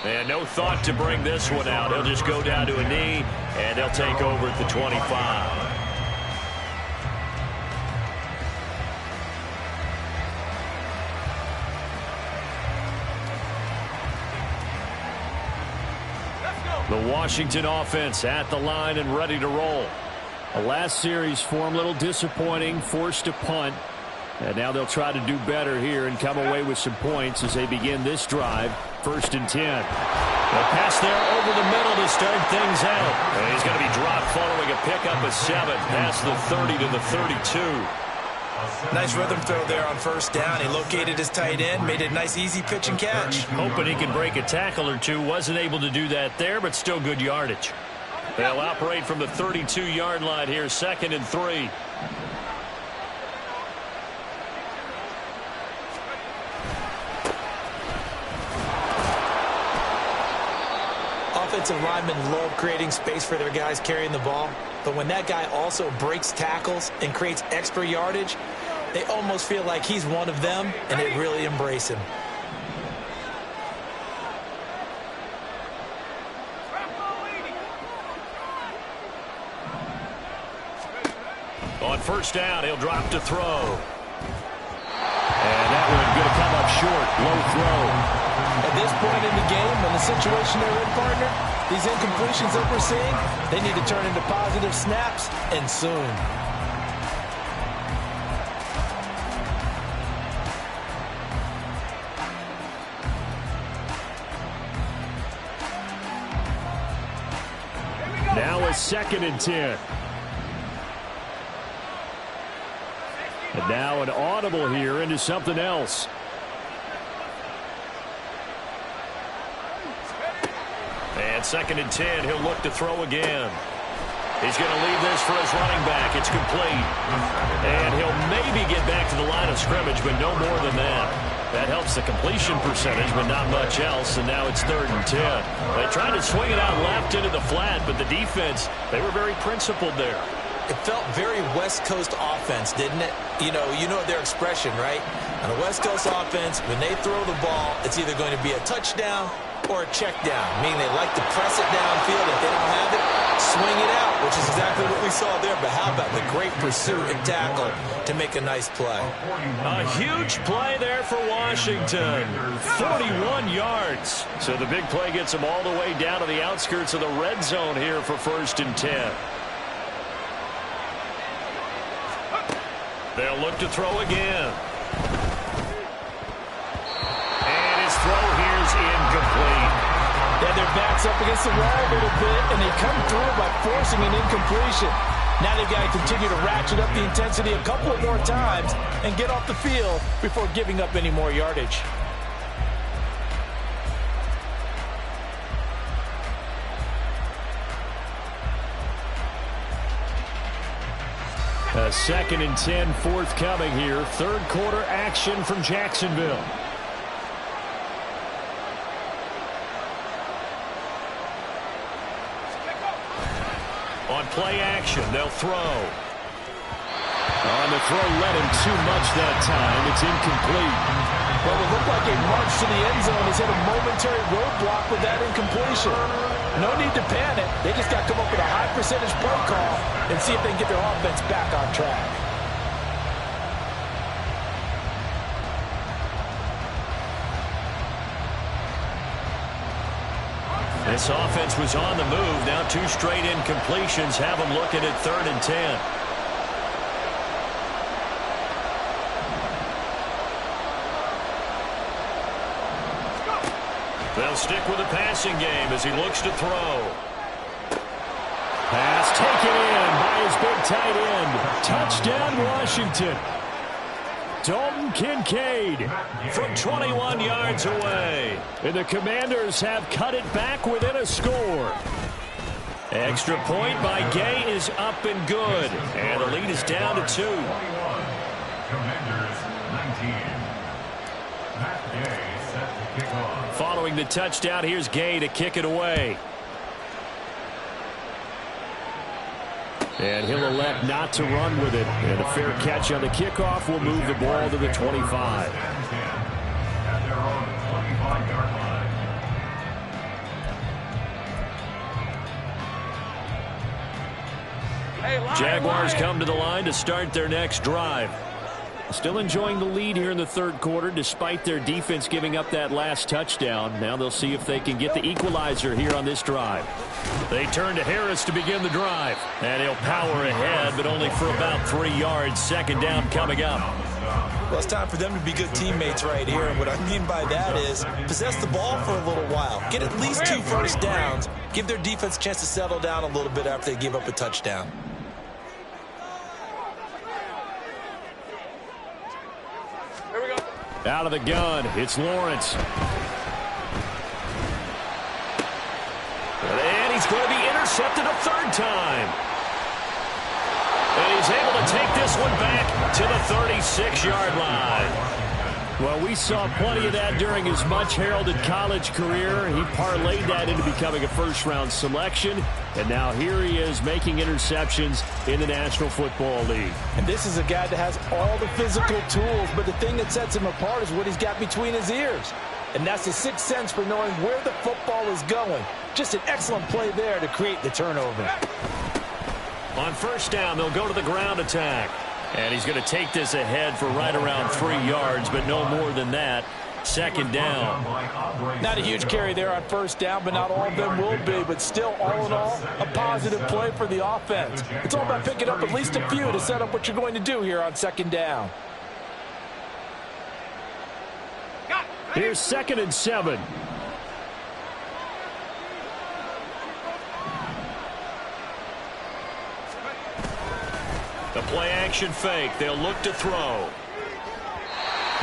Speaker 1: And no thought to bring this one out. He'll just go down to a knee, and they'll take over at the 25. The Washington offense at the line and ready to roll. The last series for them, a little disappointing, forced to punt. And now they'll try to do better here and come away with some points as they begin this drive. First and 10. The pass there over the middle to start things out. And he's going to be dropped following a pickup of 7 past the 30 to the 32.
Speaker 3: Nice rhythm throw there on first down. He located his tight end, made a nice easy pitch and catch.
Speaker 1: Hoping he can break a tackle or two. Wasn't able to do that there, but still good yardage. They'll operate from the 32-yard line here, second and 3.
Speaker 3: Offensive linemen love creating space for their guys carrying the ball, but when that guy also breaks tackles and creates extra yardage, they almost feel like he's one of them, and they really embrace him.
Speaker 1: On first down, he'll drop to throw. And that one going to come up short. Low throw.
Speaker 3: At this point in the game, in the situation they're in, partner, these incompletions that we're seeing, they need to turn into positive snaps, and soon.
Speaker 1: Now a second and 10. And now an audible here into something else. And second and 10, he'll look to throw again. He's going to leave this for his running back. It's complete. And he'll maybe get back to the line of scrimmage, but no more than that. That helps the completion percentage, but not much else. And now it's third and 10. They tried to swing it out left into the flat, but the defense, they were very principled there.
Speaker 3: It felt very West Coast offense, didn't it? You know their expression, right? On a West Coast offense, when they throw the ball, it's either going to be a touchdown or a check down, meaning they like to press it downfield. If they don't have it, swing it out, which is exactly what we saw there. But how about the great pursuit and tackle to make a nice play?
Speaker 1: A huge play there for Washington. 41 yards. So the big play gets them all the way down to the outskirts of the red zone here for first and 10. They'll look to throw again. And his throw here's incomplete.
Speaker 3: Yeah, their back's up against the wall a little bit, and they come through by forcing an incompletion. Now they've got to continue to ratchet up the intensity a couple of more times and get off the field before giving up any more yardage.
Speaker 1: A 2nd and 10 forthcoming here. Third quarter action from Jacksonville. On play action, they'll throw. On the throw, led him too much that time. It's incomplete.
Speaker 3: Well, it looked like a march to the end zone has hit a momentary roadblock with that incompletion. No need to panic. They just got to come up with a high percentage play call and see if they can get their offense back on track.
Speaker 1: This offense was on the move. Now 2 straight incompletions have them looking at 3rd and 10. They'll stick with the passing game as he looks to throw. Pass taken in by his big tight end. Touchdown, Washington. Dalton Kincaid from 21 yards away. And the Commanders have cut it back within a score. Extra point by Gay is up and good. And the lead is down to 2.
Speaker 5: Commanders 19. Matt Gay set to kick off.
Speaker 1: Following the touchdown, here's Gay to kick it away. And he'll elect not to run with it. And a fair catch on the kickoff will move the ball to the 25.
Speaker 5: At their own 25-yard line.
Speaker 2: Hey, line,
Speaker 1: Jaguars
Speaker 2: line.
Speaker 1: come to the line to start their next drive. Still enjoying the lead here in the third quarter despite their defense giving up that last touchdown. Now they'll see if they can get the equalizer here on this drive. They turn to Harris to begin the drive. And he'll power ahead, but only for about 3 yards. 2nd down coming up.
Speaker 3: Well, it's time for them to be good teammates right here. And what I mean by that is possess the ball for a little while. Get at least 2 first downs. Give their defense a chance to settle down a little bit after they give up a touchdown.
Speaker 2: Here we go.
Speaker 1: Out of the gun, it's Lawrence. And he's going to be intercepted a 3rd time. And he's able to take this one back to the 36-yard line. Well, we saw plenty of that during his much-heralded college career. He parlayed that into becoming a first-round selection. And now here he is making interceptions in the National Football League.
Speaker 3: And this is a guy that has all the physical tools, but the thing that sets him apart is what he's got between his ears. And that's the 6th sense for knowing where the football is going. Just an excellent play there to create the turnover.
Speaker 1: On 1st down, they'll go to the ground attack. And he's going to take this ahead for right around 3 yards, but no more than that. 2nd down.
Speaker 3: Not a huge carry there on 1st down, but not all of them will be. But still, all in all, a positive play for the offense. It's all about picking up at least a few to set up what you're going to do here on 2nd down.
Speaker 1: Here's 2nd and 7. The play action fake. They'll look to throw.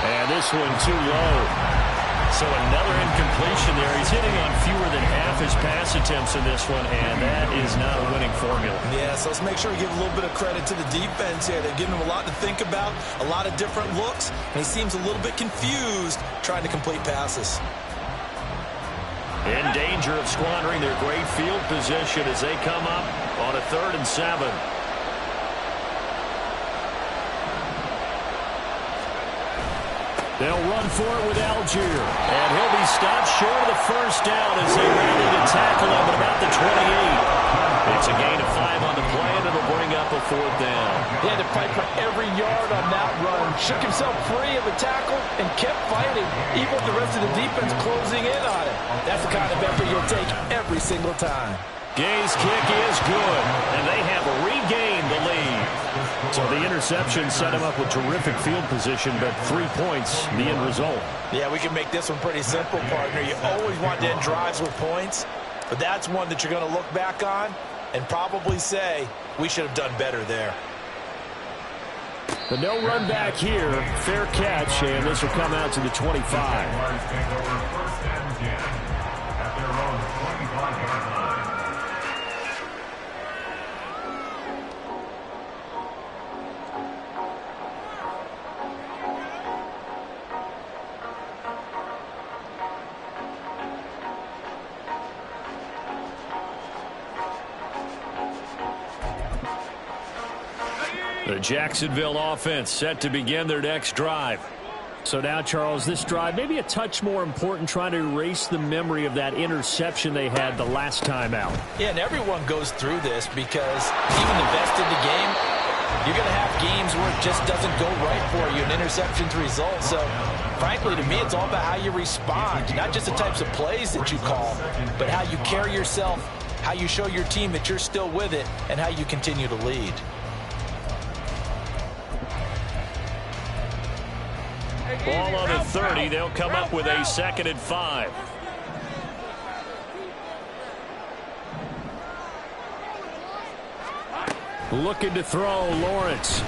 Speaker 1: And this one too low. So another incompletion there. He's hitting on fewer than half his pass attempts in this one, and that is not a winning formula.
Speaker 3: Yeah, so let's make sure we give a little bit of credit to the defense here. They're giving him a lot to think about, a lot of different looks, and he seems a little bit confused trying to complete passes.
Speaker 1: In danger of squandering their great field position as they come up on a 3rd and 7. They'll run for it with Algier. And he'll be stopped short of the 1st down as they rally to tackle him at about the 28. It's a gain of 5 on the play, and it'll bring up a 4th down.
Speaker 3: He had to fight for every yard on that run. Shook himself free of the tackle and kept fighting, even with the rest of the defense closing in on it. That's the kind of effort you'll take every single time.
Speaker 1: Gay's kick is good, and they have regained the lead. So the interception set him up with terrific field position, but 3 points, the end result.
Speaker 3: Yeah, we can make this one pretty simple, partner. You always want to end drives with points, but that's one that you're going to look back on and probably say, we should have done better there.
Speaker 1: The no run back here, fair catch, and this will come out to the 25.
Speaker 5: Jaguars take over 1st and 10 at their own 25-yard line.
Speaker 1: The Jacksonville offense set to begin their next drive. So now, Charles, this drive maybe a touch more important, trying to erase the memory of that interception they had the last time out.
Speaker 3: Yeah, and everyone goes through this because even the best in the game, you're going to have games where it just doesn't go right for you, an interception's result. So, frankly, to me, it's all about how you respond, not just the types of plays that you call, but how you carry yourself, how you show your team that you're still with it, and how you continue to lead.
Speaker 1: Ball on the 30. They'll come up with a 2nd and 5. Looking to throw, Lawrence.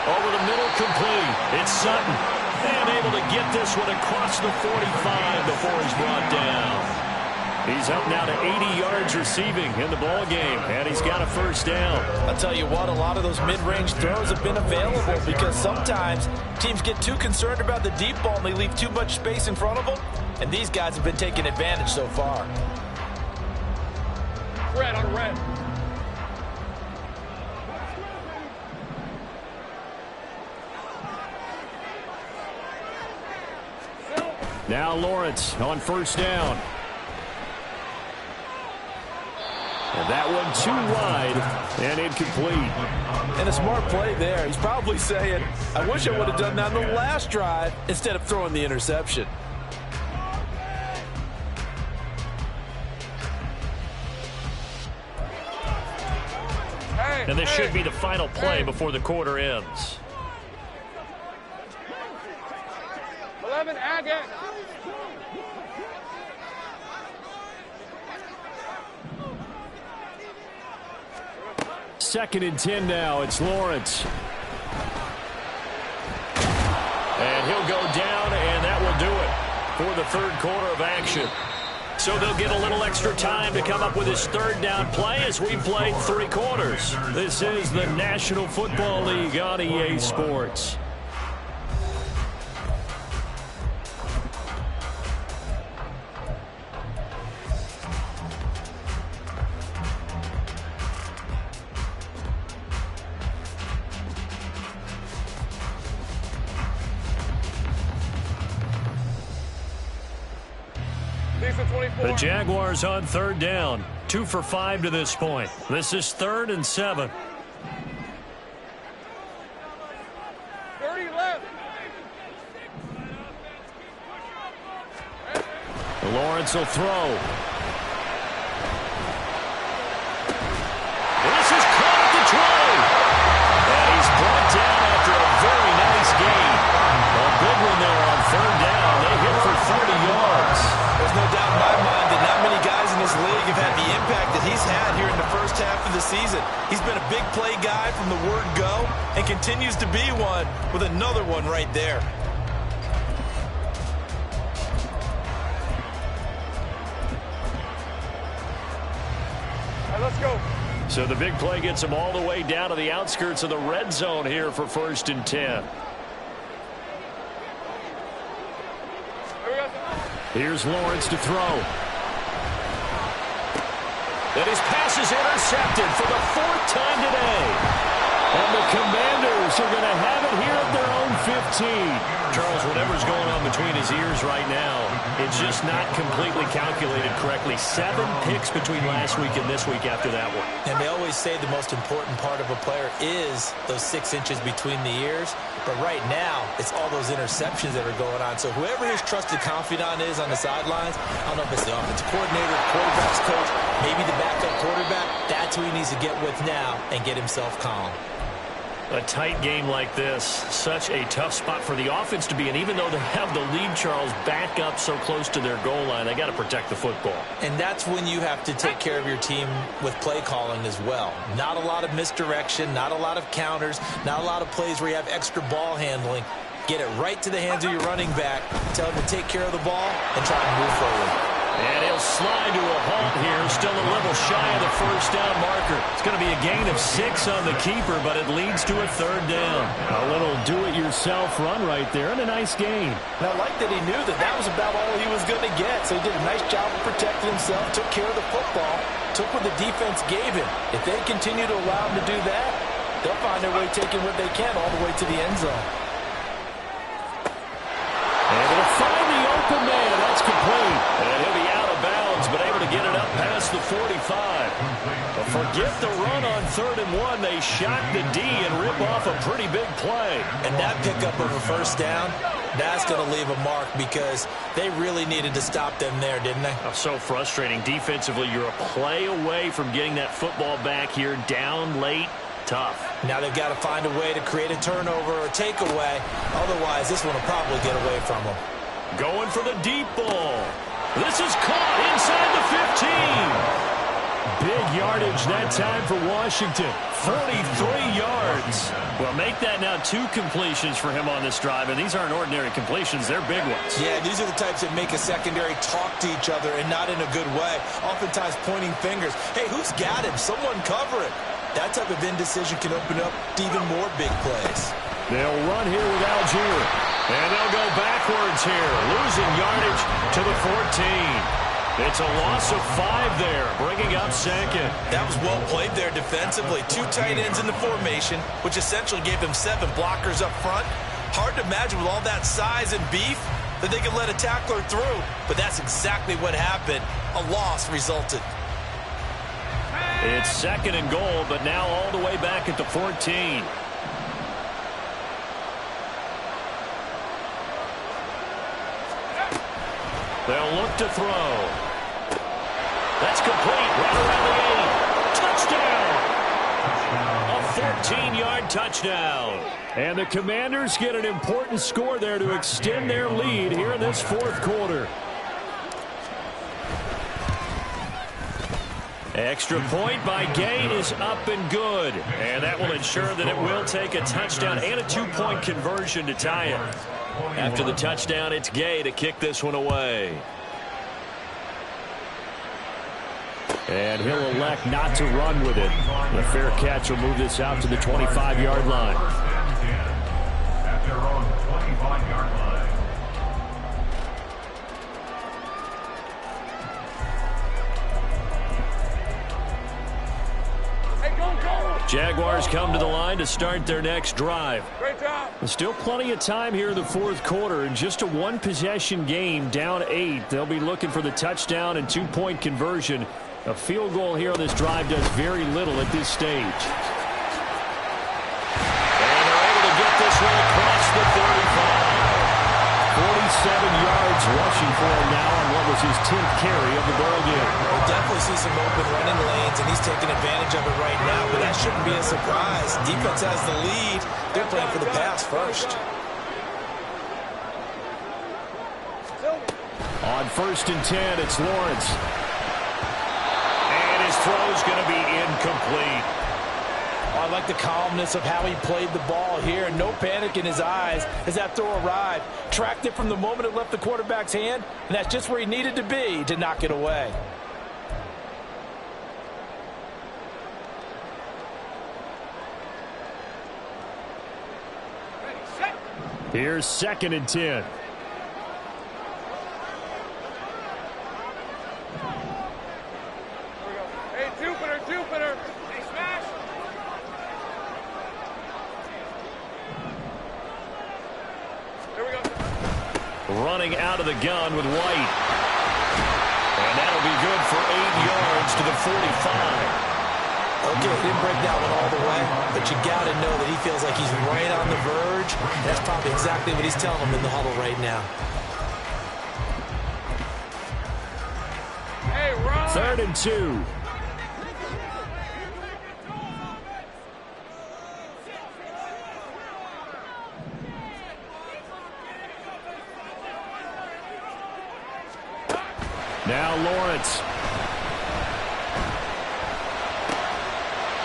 Speaker 1: Over the middle, complete. It's Sutton. And able to get this one across the 45 before he's brought down. He's up now to 80 yards receiving in the ball game, and he's got a 1st down.
Speaker 3: I'll tell you what, a lot of those mid-range throws have been available because sometimes teams get too concerned about the deep ball and they leave too much space in front of them, and these guys have been taking advantage so far.
Speaker 2: Red on red.
Speaker 1: Now Lawrence on 1st down. And that one too wide and incomplete.
Speaker 3: And a smart play there. He's probably saying, I wish I would have done that in the last drive instead of throwing the interception.
Speaker 1: And this should be the final play before the quarter ends.
Speaker 2: 11, Agate.
Speaker 1: 2nd and 10 now. It's Lawrence. And he'll go down, and that will do it for the 3rd quarter of action. So they'll get a little extra time to come up with his 3rd down play as we played 3 quarters. This is the National Football League on EA Sports. The Jaguars on 3rd down. 2 for 5 to this point. This is 3rd and 7.
Speaker 2: 30 left.
Speaker 1: Lawrence will throw. This is caught at the 20. And he's brought down after a very nice gain. A big one there on 3rd down. They hit for 30 yards.
Speaker 3: There's no doubt in my mind that not many guys in this league have had the impact that he's had here in the 1st half of the season. He's been a big play guy from the word go and continues to be one with another one right there.
Speaker 2: All right, let's go.
Speaker 1: So the big play gets him all the way down to the outskirts of the red zone here for 1st and 10. Here's Lawrence to throw. And his pass is intercepted for the 4th time today. And the Commanders are going to have it here at their own 15. Charles, whatever's going on between his ears right now, it's just not completely calculated correctly. 7 picks between last week and this week after that one.
Speaker 3: And they always say the most important part of a player is those 6 inches between the ears. But right now, it's all those interceptions that are going on. So whoever his trusted confidant is on the sidelines, I don't know if it's the offensive coordinator, quarterback's coach, maybe the backup quarterback, that's who he needs to get with now and get himself calm.
Speaker 4: A tight game like this, such a tough spot for the offense to be in. Even though they have the lead, Charles, back up so close to their goal line, they got to protect the football.
Speaker 3: And that's when you have to take care of your team with play calling as well. Not a lot of misdirection, not a lot of counters, not a lot of plays where you have extra ball handling. Get it right to the hands of your running back, tell him to take care of the ball, and try to move forward.
Speaker 1: And he'll slide to a halt here, still a little shy of the first down marker. It's going to be a gain of 6 on the keeper, but it leads to a 3rd down. A little do-it-yourself run right there, and a nice gain.
Speaker 6: And I like that he knew that that was about all he was going to get, so he did a nice job of protecting himself, took care of the football, took what the defense gave him. If they continue to allow him to do that, they'll find their way taking what they can all the way to the end zone.
Speaker 1: Able to find the open man. That's complete. And he'll be out of bounds, but able to get it up past the 45. But forget the run on 3rd and 1. They shock the D and rip off a pretty big play.
Speaker 3: And that pickup of a 1st down, that's going to leave a mark because they really needed to stop them there, didn't they?
Speaker 4: Oh, so frustrating. Defensively, you're a play away from getting that football back here, down late. Tough.
Speaker 3: Now they've got to find a way to create a turnover or takeaway. Otherwise, this one will probably get away from them.
Speaker 1: Going for the deep ball. This is caught inside the 15. Big yardage that time for Washington. 43 yards. Well, make that now 2 completions for him on this drive, and these aren't ordinary completions. They're big ones.
Speaker 3: Yeah, these are the types that make a secondary talk to each other and not in a good way. Oftentimes pointing fingers. Hey, who's got him? Someone cover it. That type of indecision can open up to even more big plays.
Speaker 1: They'll run here with Algier. And they'll go backwards here. Losing yardage to the 14. It's a loss of 5 there, bringing up 2nd.
Speaker 3: That was well played there defensively. 2 tight ends in the formation, which essentially gave them 7 blockers up front. Hard to imagine with all that size and beef that they could let a tackler through. But that's exactly what happened. A loss resulted.
Speaker 1: It's 2nd and goal, but now all the way back at the 14. They'll look to throw. That's complete. Right around the 8. Touchdown. A 14-yard touchdown. And the Commanders get an important score there to extend their lead here in this 4th quarter. Extra point by Gain is up and good. And that will ensure that it will take a touchdown and a 2-point conversion to tie it. After the touchdown, it's Gay to kick this one away. And he'll elect not to run with it. The fair catch will move this out to the 25-yard line.
Speaker 5: At their own 25-yard line.
Speaker 1: Jaguars come to the line to start their next drive.
Speaker 2: Great job.
Speaker 1: Still plenty of time here in the 4th quarter. In just a 1-possession game, down 8. They'll be looking for the touchdown and 2-point conversion. A field goal here on this drive does very little at this stage. And they're able to get this one across the 35. 47 yards rushing for him now on what was his 10th carry of the ball game.
Speaker 3: We'll definitely see some open running lanes, and he's taking advantage of it right now, but that shouldn't be a surprise. Defense has the lead. They're playing for the pass first.
Speaker 1: On 1st and 10, it's Lawrence. And his throw's going to be incomplete.
Speaker 6: I like the calmness of how he played the ball here. No panic in his eyes as that throw arrived. Tracked it from the moment it left the quarterback's hand, and that's just where he needed to be to knock it away.
Speaker 1: Here's 2nd and 10.
Speaker 2: Hey, Jupiter. Hey, smash. There we go.
Speaker 1: Running out of the gun with White. And that'll be good for 8 yards to the 45.
Speaker 3: Okay, he didn't break that one all the way, but you got to know that he feels like he's right on the verge. That's probably exactly what he's telling them in the huddle right now.
Speaker 2: Hey, run.
Speaker 1: 3rd and 2. Now Lawrence.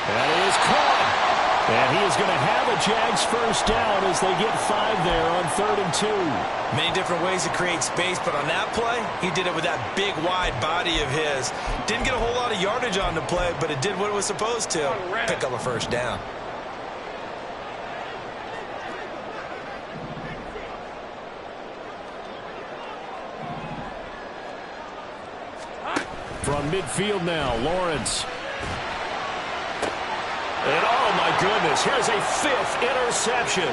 Speaker 1: That is caught. And he is going to have a Jags first down as they get 5 there on 3rd and 2.
Speaker 3: Many different ways to create space, but on that play, he did it with that big, wide body of his. Didn't get a whole lot of yardage on the play, but it did what it was supposed to. Pick up a first down.
Speaker 1: From midfield now, Lawrence. And oh my goodness, here's a 5th interception.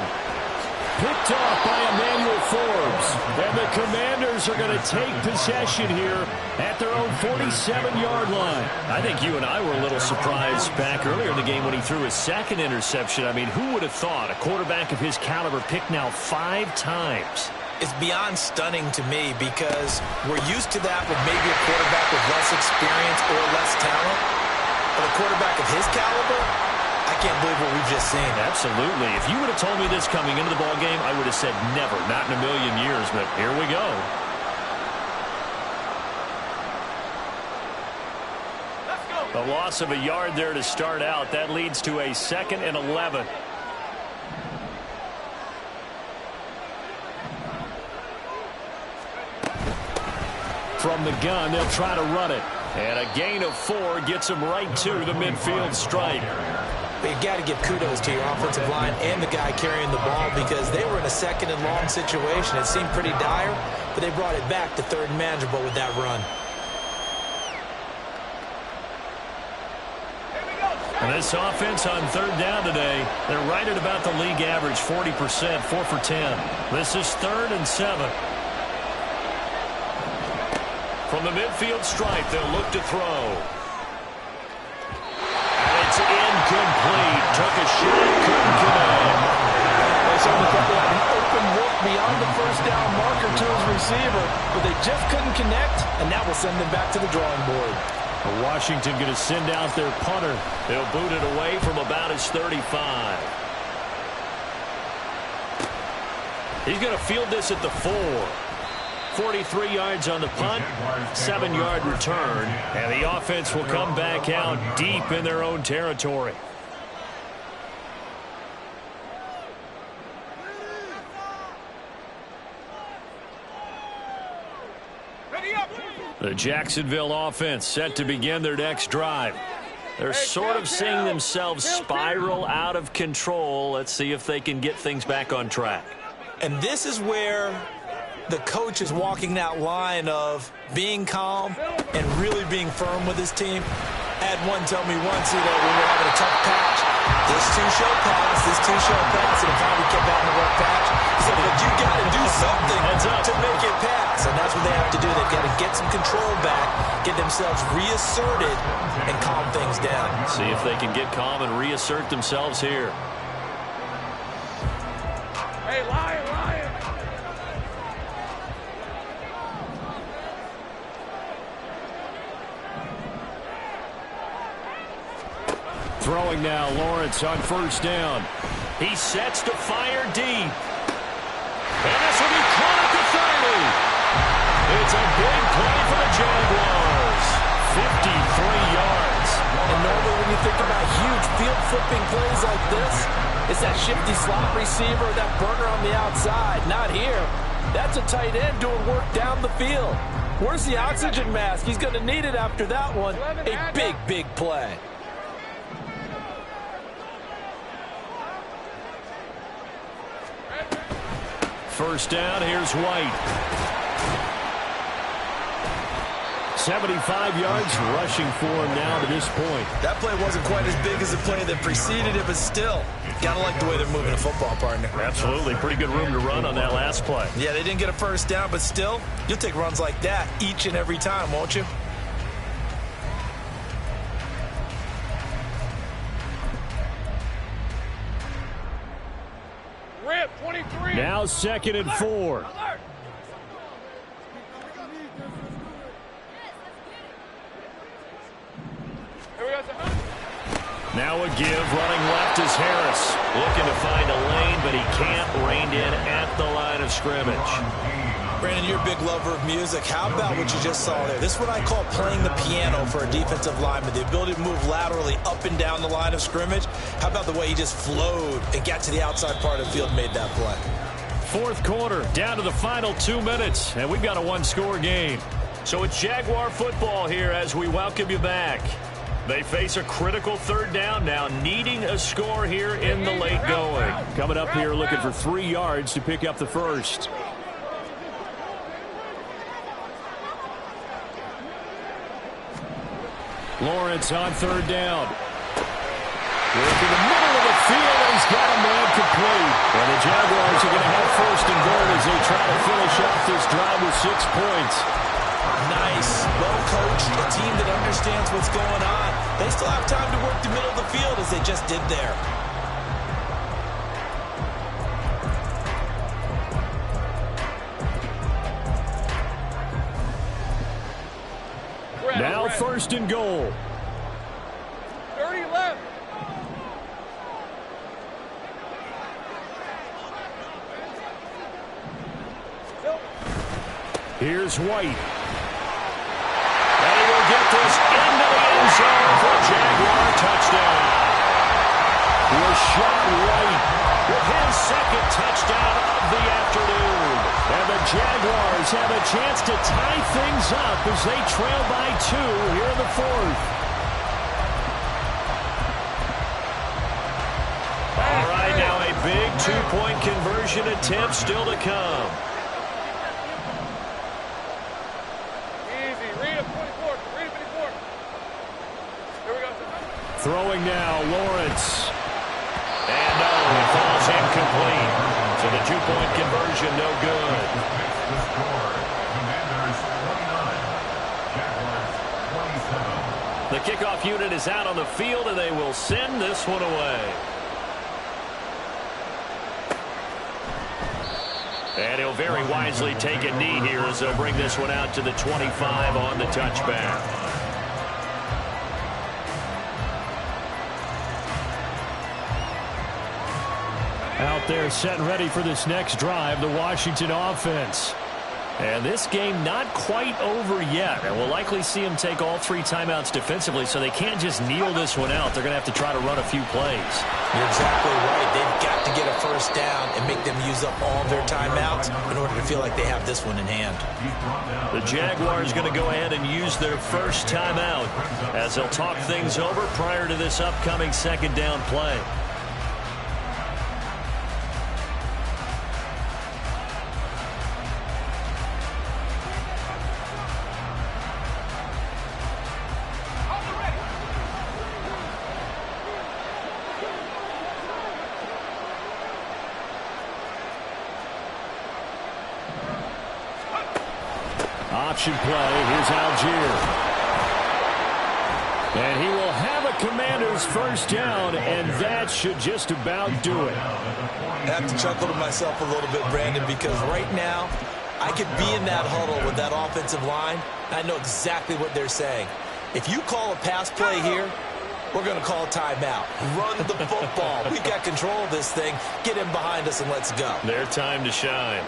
Speaker 1: Picked off by Emmanuel Forbes. And the Commanders are going to take possession here at their own 47-yard line.
Speaker 4: I think you and I were a little surprised back earlier in the game when he threw his 2nd interception. I mean, who would have thought a quarterback of his caliber picked now 5 times?
Speaker 3: It's beyond stunning to me because we're used to that with maybe a quarterback with less experience or less talent. But a quarterback of his caliber, I can't believe what we've just seen.
Speaker 4: Absolutely. If you would have told me this coming into the ballgame, I would have said never, not in a million years, but here we go. A loss of a yard there to start out. That leads to a 2nd and 11.
Speaker 1: From the gun, they'll try to run it. And a gain of 4 gets them right to the midfield stripe.
Speaker 3: But you got to give kudos to your offensive line and the guy carrying the ball because they were in a 2nd and long situation. It seemed pretty dire, but they brought it back to 3rd and manageable with that run.
Speaker 4: And this offense on 3rd down today, they're right at about the league average, 40%, 4 for 10. This is 3rd and 7. From the midfield stripe, they'll look to throw. And it's incomplete. Took a shot, couldn't connect.
Speaker 6: They certainly thought they had an open look beyond the first down marker to his receiver, but they just couldn't connect, and that will send them back to the drawing board.
Speaker 1: Washington going to send out their punter.
Speaker 4: They'll boot it away from about his 35. He's going to field this at the 4. 43 yards on the punt, 7-yard return, and the offense will come back out deep in their own territory. The Jacksonville offense set to begin their next drive. They're sort of seeing themselves spiral out of control. Let's see if they can get things back on track.
Speaker 3: And this is where the coach is walking that line of being calm and really being firm with his team. I had one tell me once, when we were having a tough patch, this two-show pass, and if we kept out in the rough patch, he said, but you got to do something to make it pass. And that's what they have to do. They've got to get some control back, get themselves reasserted, and calm things down.
Speaker 4: See if they can get calm and reassert themselves here.
Speaker 2: Hey, Lion, Lion.
Speaker 1: Throwing now, Lawrence on 1st down.
Speaker 4: He sets to fire deep. And this will be caught at the 30. It's a big play for the Jaguars. 53 yards.
Speaker 6: And normally when you think about huge field flipping plays like this, it's that shifty slot receiver, that burner on the outside. Not here. That's a tight end doing work down the field. Where's the oxygen mask? He's going to need it after that one. A big, big play.
Speaker 1: First down, here's White. 75 yards rushing for him now to this point.
Speaker 3: That play wasn't quite as big as the play that preceded it, but still, gotta like the way they're moving the football, partner.
Speaker 4: Absolutely. Pretty good room to run on that last play.
Speaker 3: Yeah, they didn't get a first down, but still, you'll take runs like that each and every time, won't you?
Speaker 2: Rip, 23.
Speaker 1: Now 2nd and 4. Now a give, running left is Harris.
Speaker 4: Looking to find a lane, but he can't. Reined in at the line of scrimmage.
Speaker 3: Brandon, you're a big lover of music. How about what you just saw there? This is what I call playing the piano for a defensive lineman. The ability to move laterally up and down the line of scrimmage. How about the way he just flowed and got to the outside part of the field and made that play?
Speaker 1: Fourth quarter, down to the final 2 minutes, and we've got a one-score game.
Speaker 4: So it's Jaguar football here as we welcome you back. They face a critical third down now, needing a score here in the late going.
Speaker 1: Coming up here looking for 3 yards to pick up the first. Lawrence on third down. Working the middle of the field, and he's got a man complete. And the Jaguars are going to have first and goal as they try to finish off this drive with 6 points.
Speaker 3: Nice, well coached, a team that understands what's going on. They still have time to work the middle of the field as they just did there.
Speaker 1: Now first and goal.
Speaker 2: 30 left.
Speaker 1: Here's White. And he will get this into the end zone for a Jaguar touchdown. Rashad White with his second touchdown of the afternoon. And the Jaguars have a chance to tie things up as they trail by 2 here in the fourth.
Speaker 4: All right, now a big 2-point conversion attempt still to come.
Speaker 2: Easy. Read him 24. Read him 24. Here we go.
Speaker 1: Throwing now, Lawrence.
Speaker 4: And no, it falls incomplete. So the 2-point conversion no good.
Speaker 5: The score, Commanders 29, Jaguars 27.
Speaker 4: The kickoff unit is out on the field, and they will send this one away. And he'll very wisely take a knee here as they'll bring this one out to the 25 on the touchback.
Speaker 1: Out there set and ready for this next drive, the Washington offense. And this game not quite over yet. And we'll likely see them take all 3 timeouts defensively, so they can't just kneel this one out. They're going to have to try to run a few plays.
Speaker 3: You're exactly right. They've got to get a first down and make them use up all their timeouts in order to feel like they have this one in hand.
Speaker 4: The Jaguars going to go ahead and use their first timeout as they'll talk things over prior to this upcoming second down play.
Speaker 1: Option play. Here's Algier. And he will have a Commander's first down, and that should just about do it.
Speaker 3: I have to chuckle to myself a little bit, Brandon, because right now I could be in that huddle with that offensive line, and I know exactly what they're saying. If you call a pass play here, we're going to call a timeout. Run the football. We've got control of this thing. Get in behind us and let's go.
Speaker 4: Their time to shine.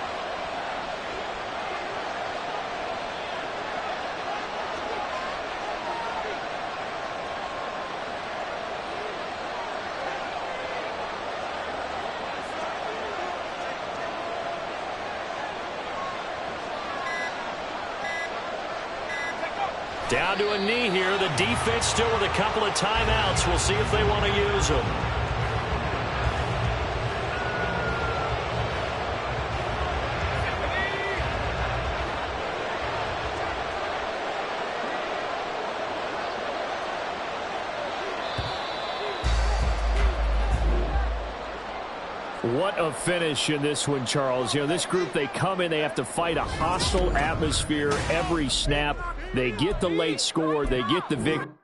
Speaker 4: Down to a knee here. The defense still with a couple of timeouts. We'll see if they want to use them.
Speaker 1: What a finish in this one, Charles. You know, this group, they come in, they have to fight a hostile atmosphere every snap. They get the late score. They get the victory.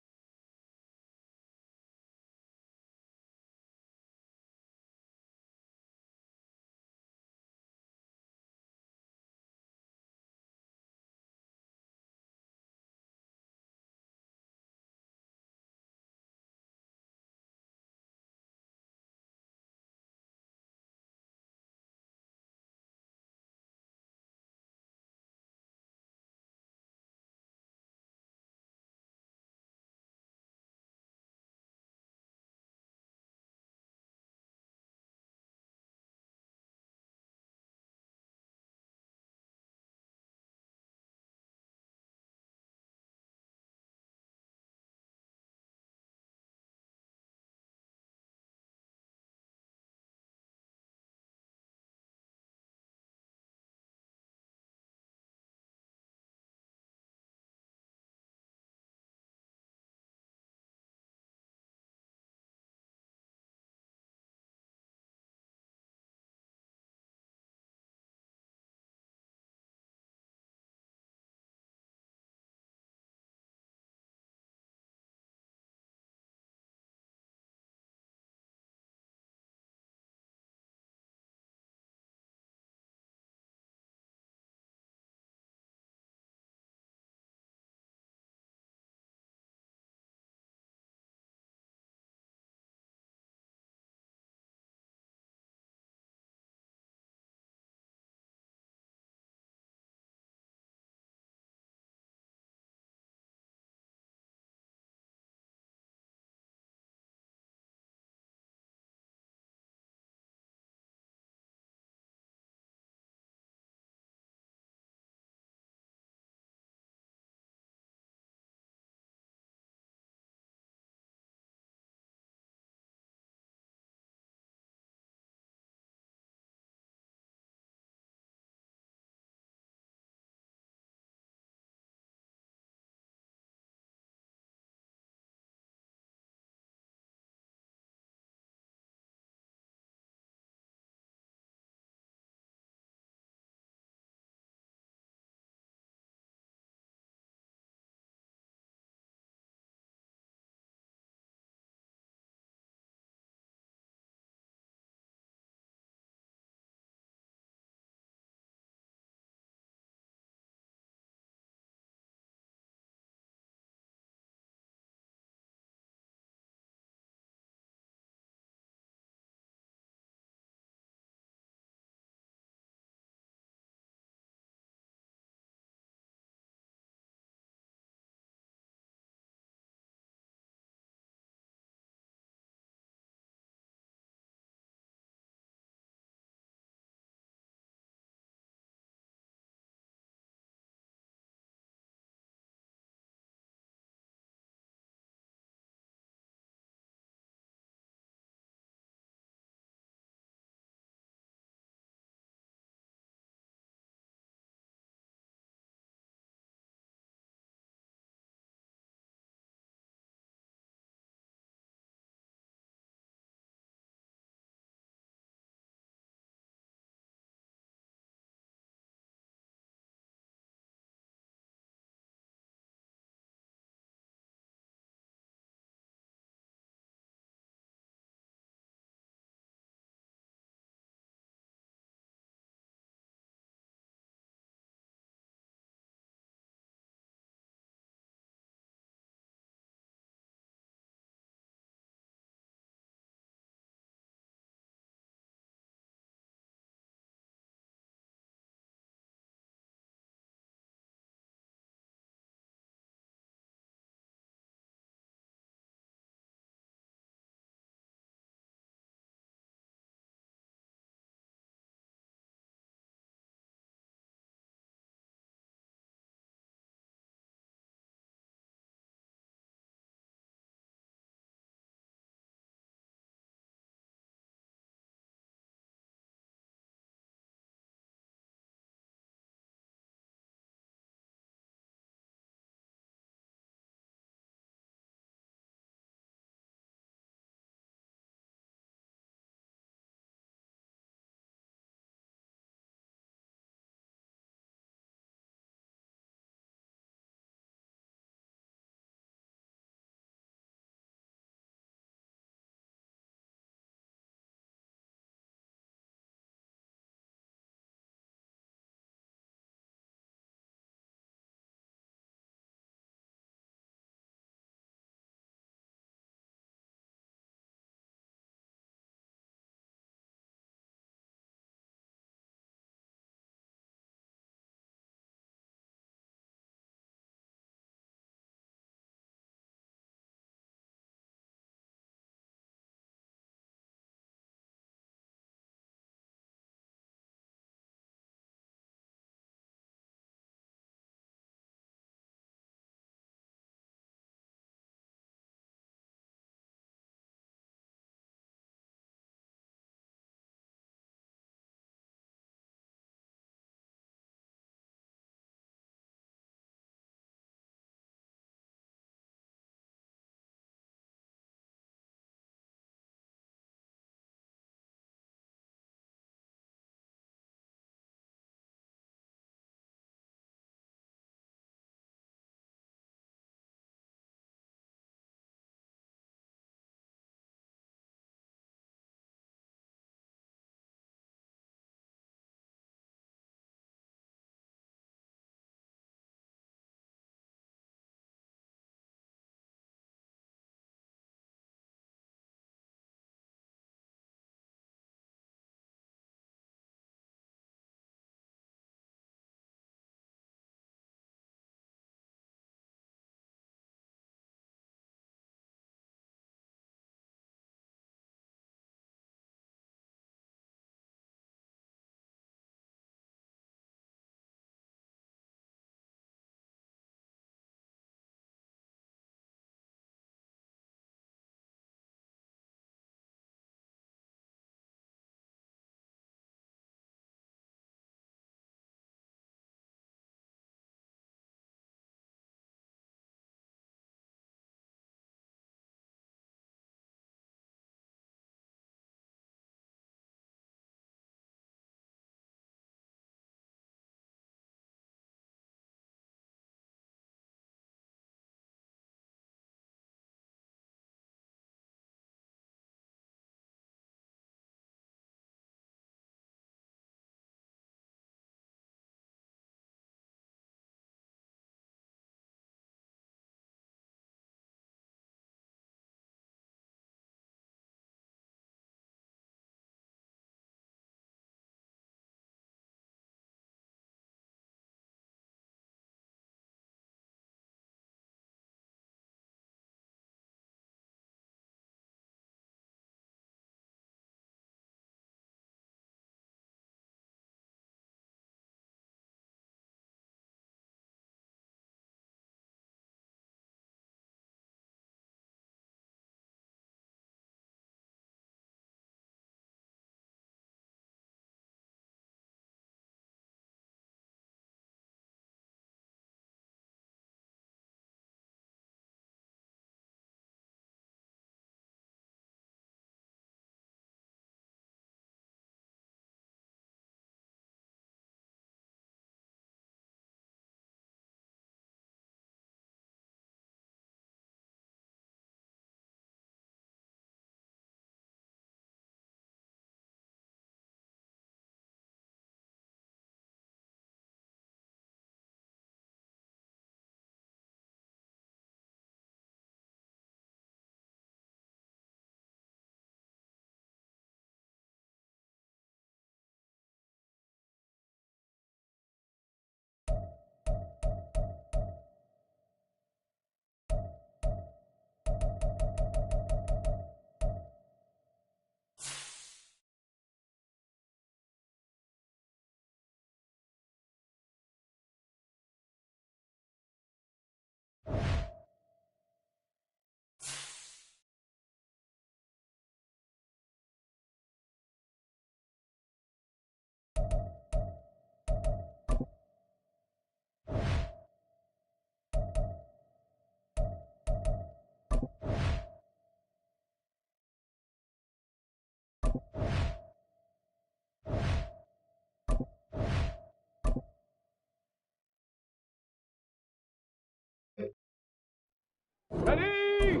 Speaker 2: Ready?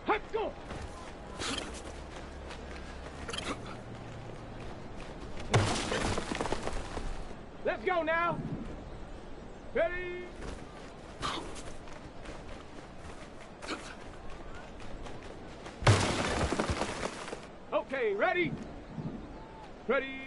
Speaker 2: Let's go. Let's go now. Ready? Okay, ready? Ready?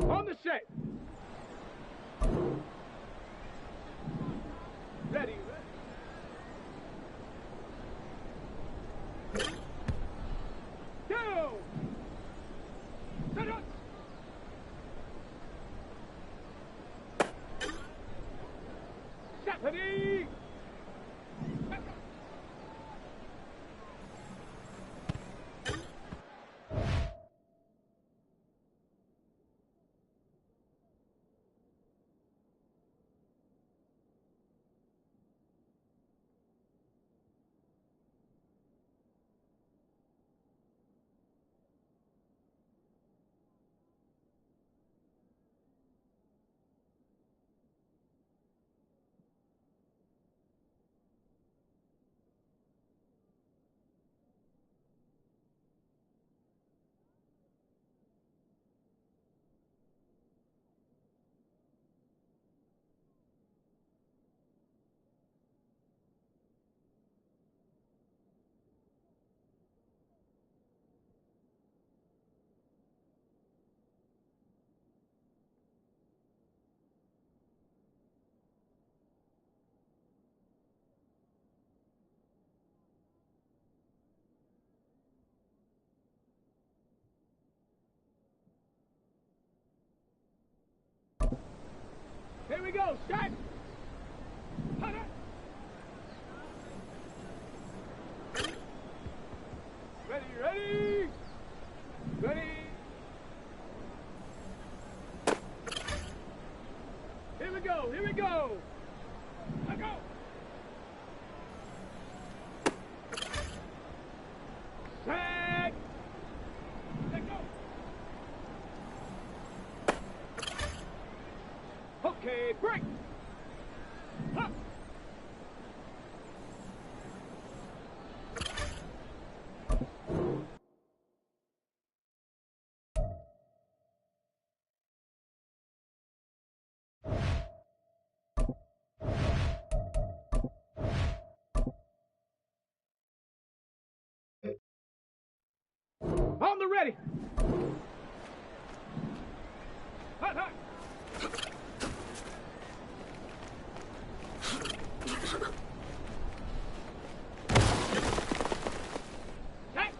Speaker 2: On the set. Ready, ready. Go! Set up! Set ready! Here we go, set! Ready, ready! Ready! Here we go, here we go! Let go! Set! Let go! Okay, break! Huh. On the ready! Hot, hot! Set!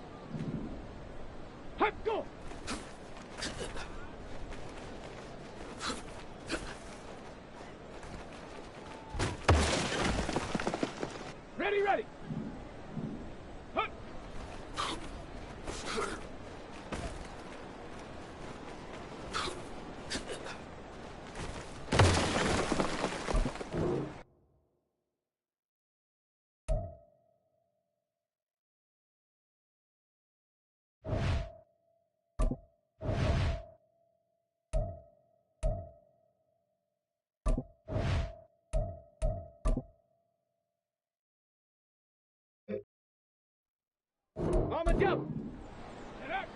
Speaker 2: Hot, go! Ready, ready! Hot! On the jump! Set up!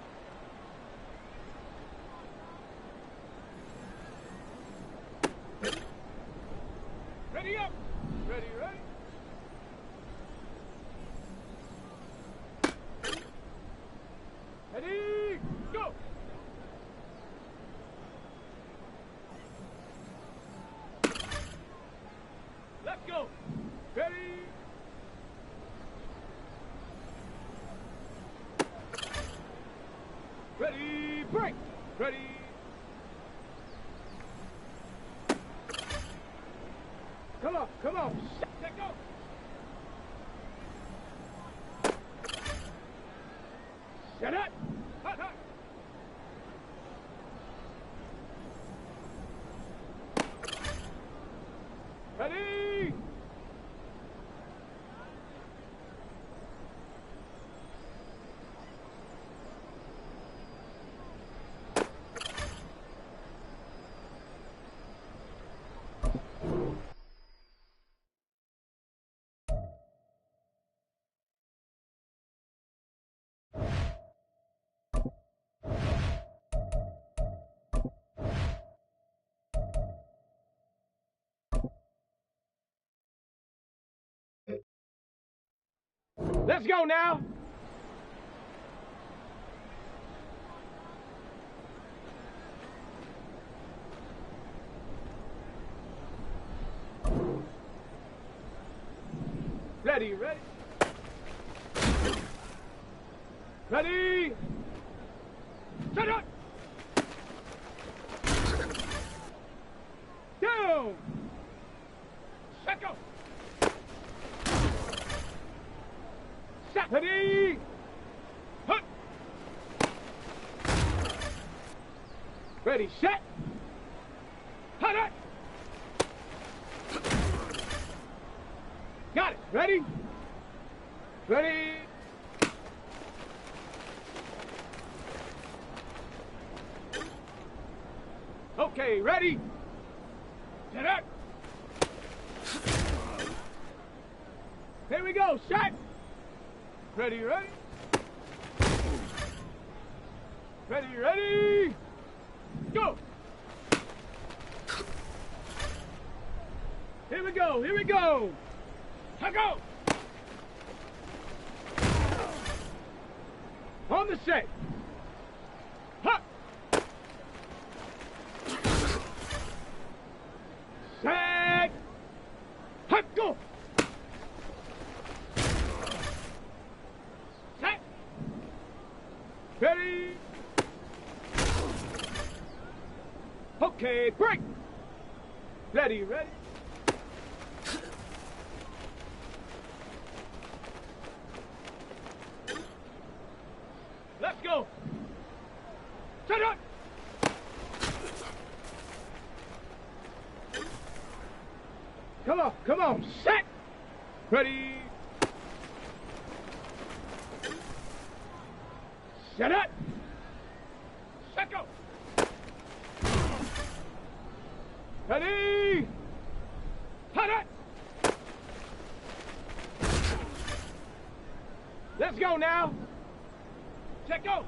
Speaker 2: Ready up! Ready, ready! Ready, go! Let's go! Ready! Ready. Come on, come on. Set, go. Set it. Hut, hut. Ready. Let's go now. Ready, ready. Ready. Set up. Down. Set go. Set. Ready. Hut. Ready, set. Hut, hut. Got it. Ready? Ready? Okay, ready? Set up. Here we go. Set. Ready, ready? Ready, ready? Go. Here we go. Here we go. Go! On the set. Hut. Set. Hut, go! Set. Ready. Okay, break. Ready, ready. Let's go. Set up. Come on, set. Ready. Set up. Set go. Ready. Hut it. Let's go now. Set go.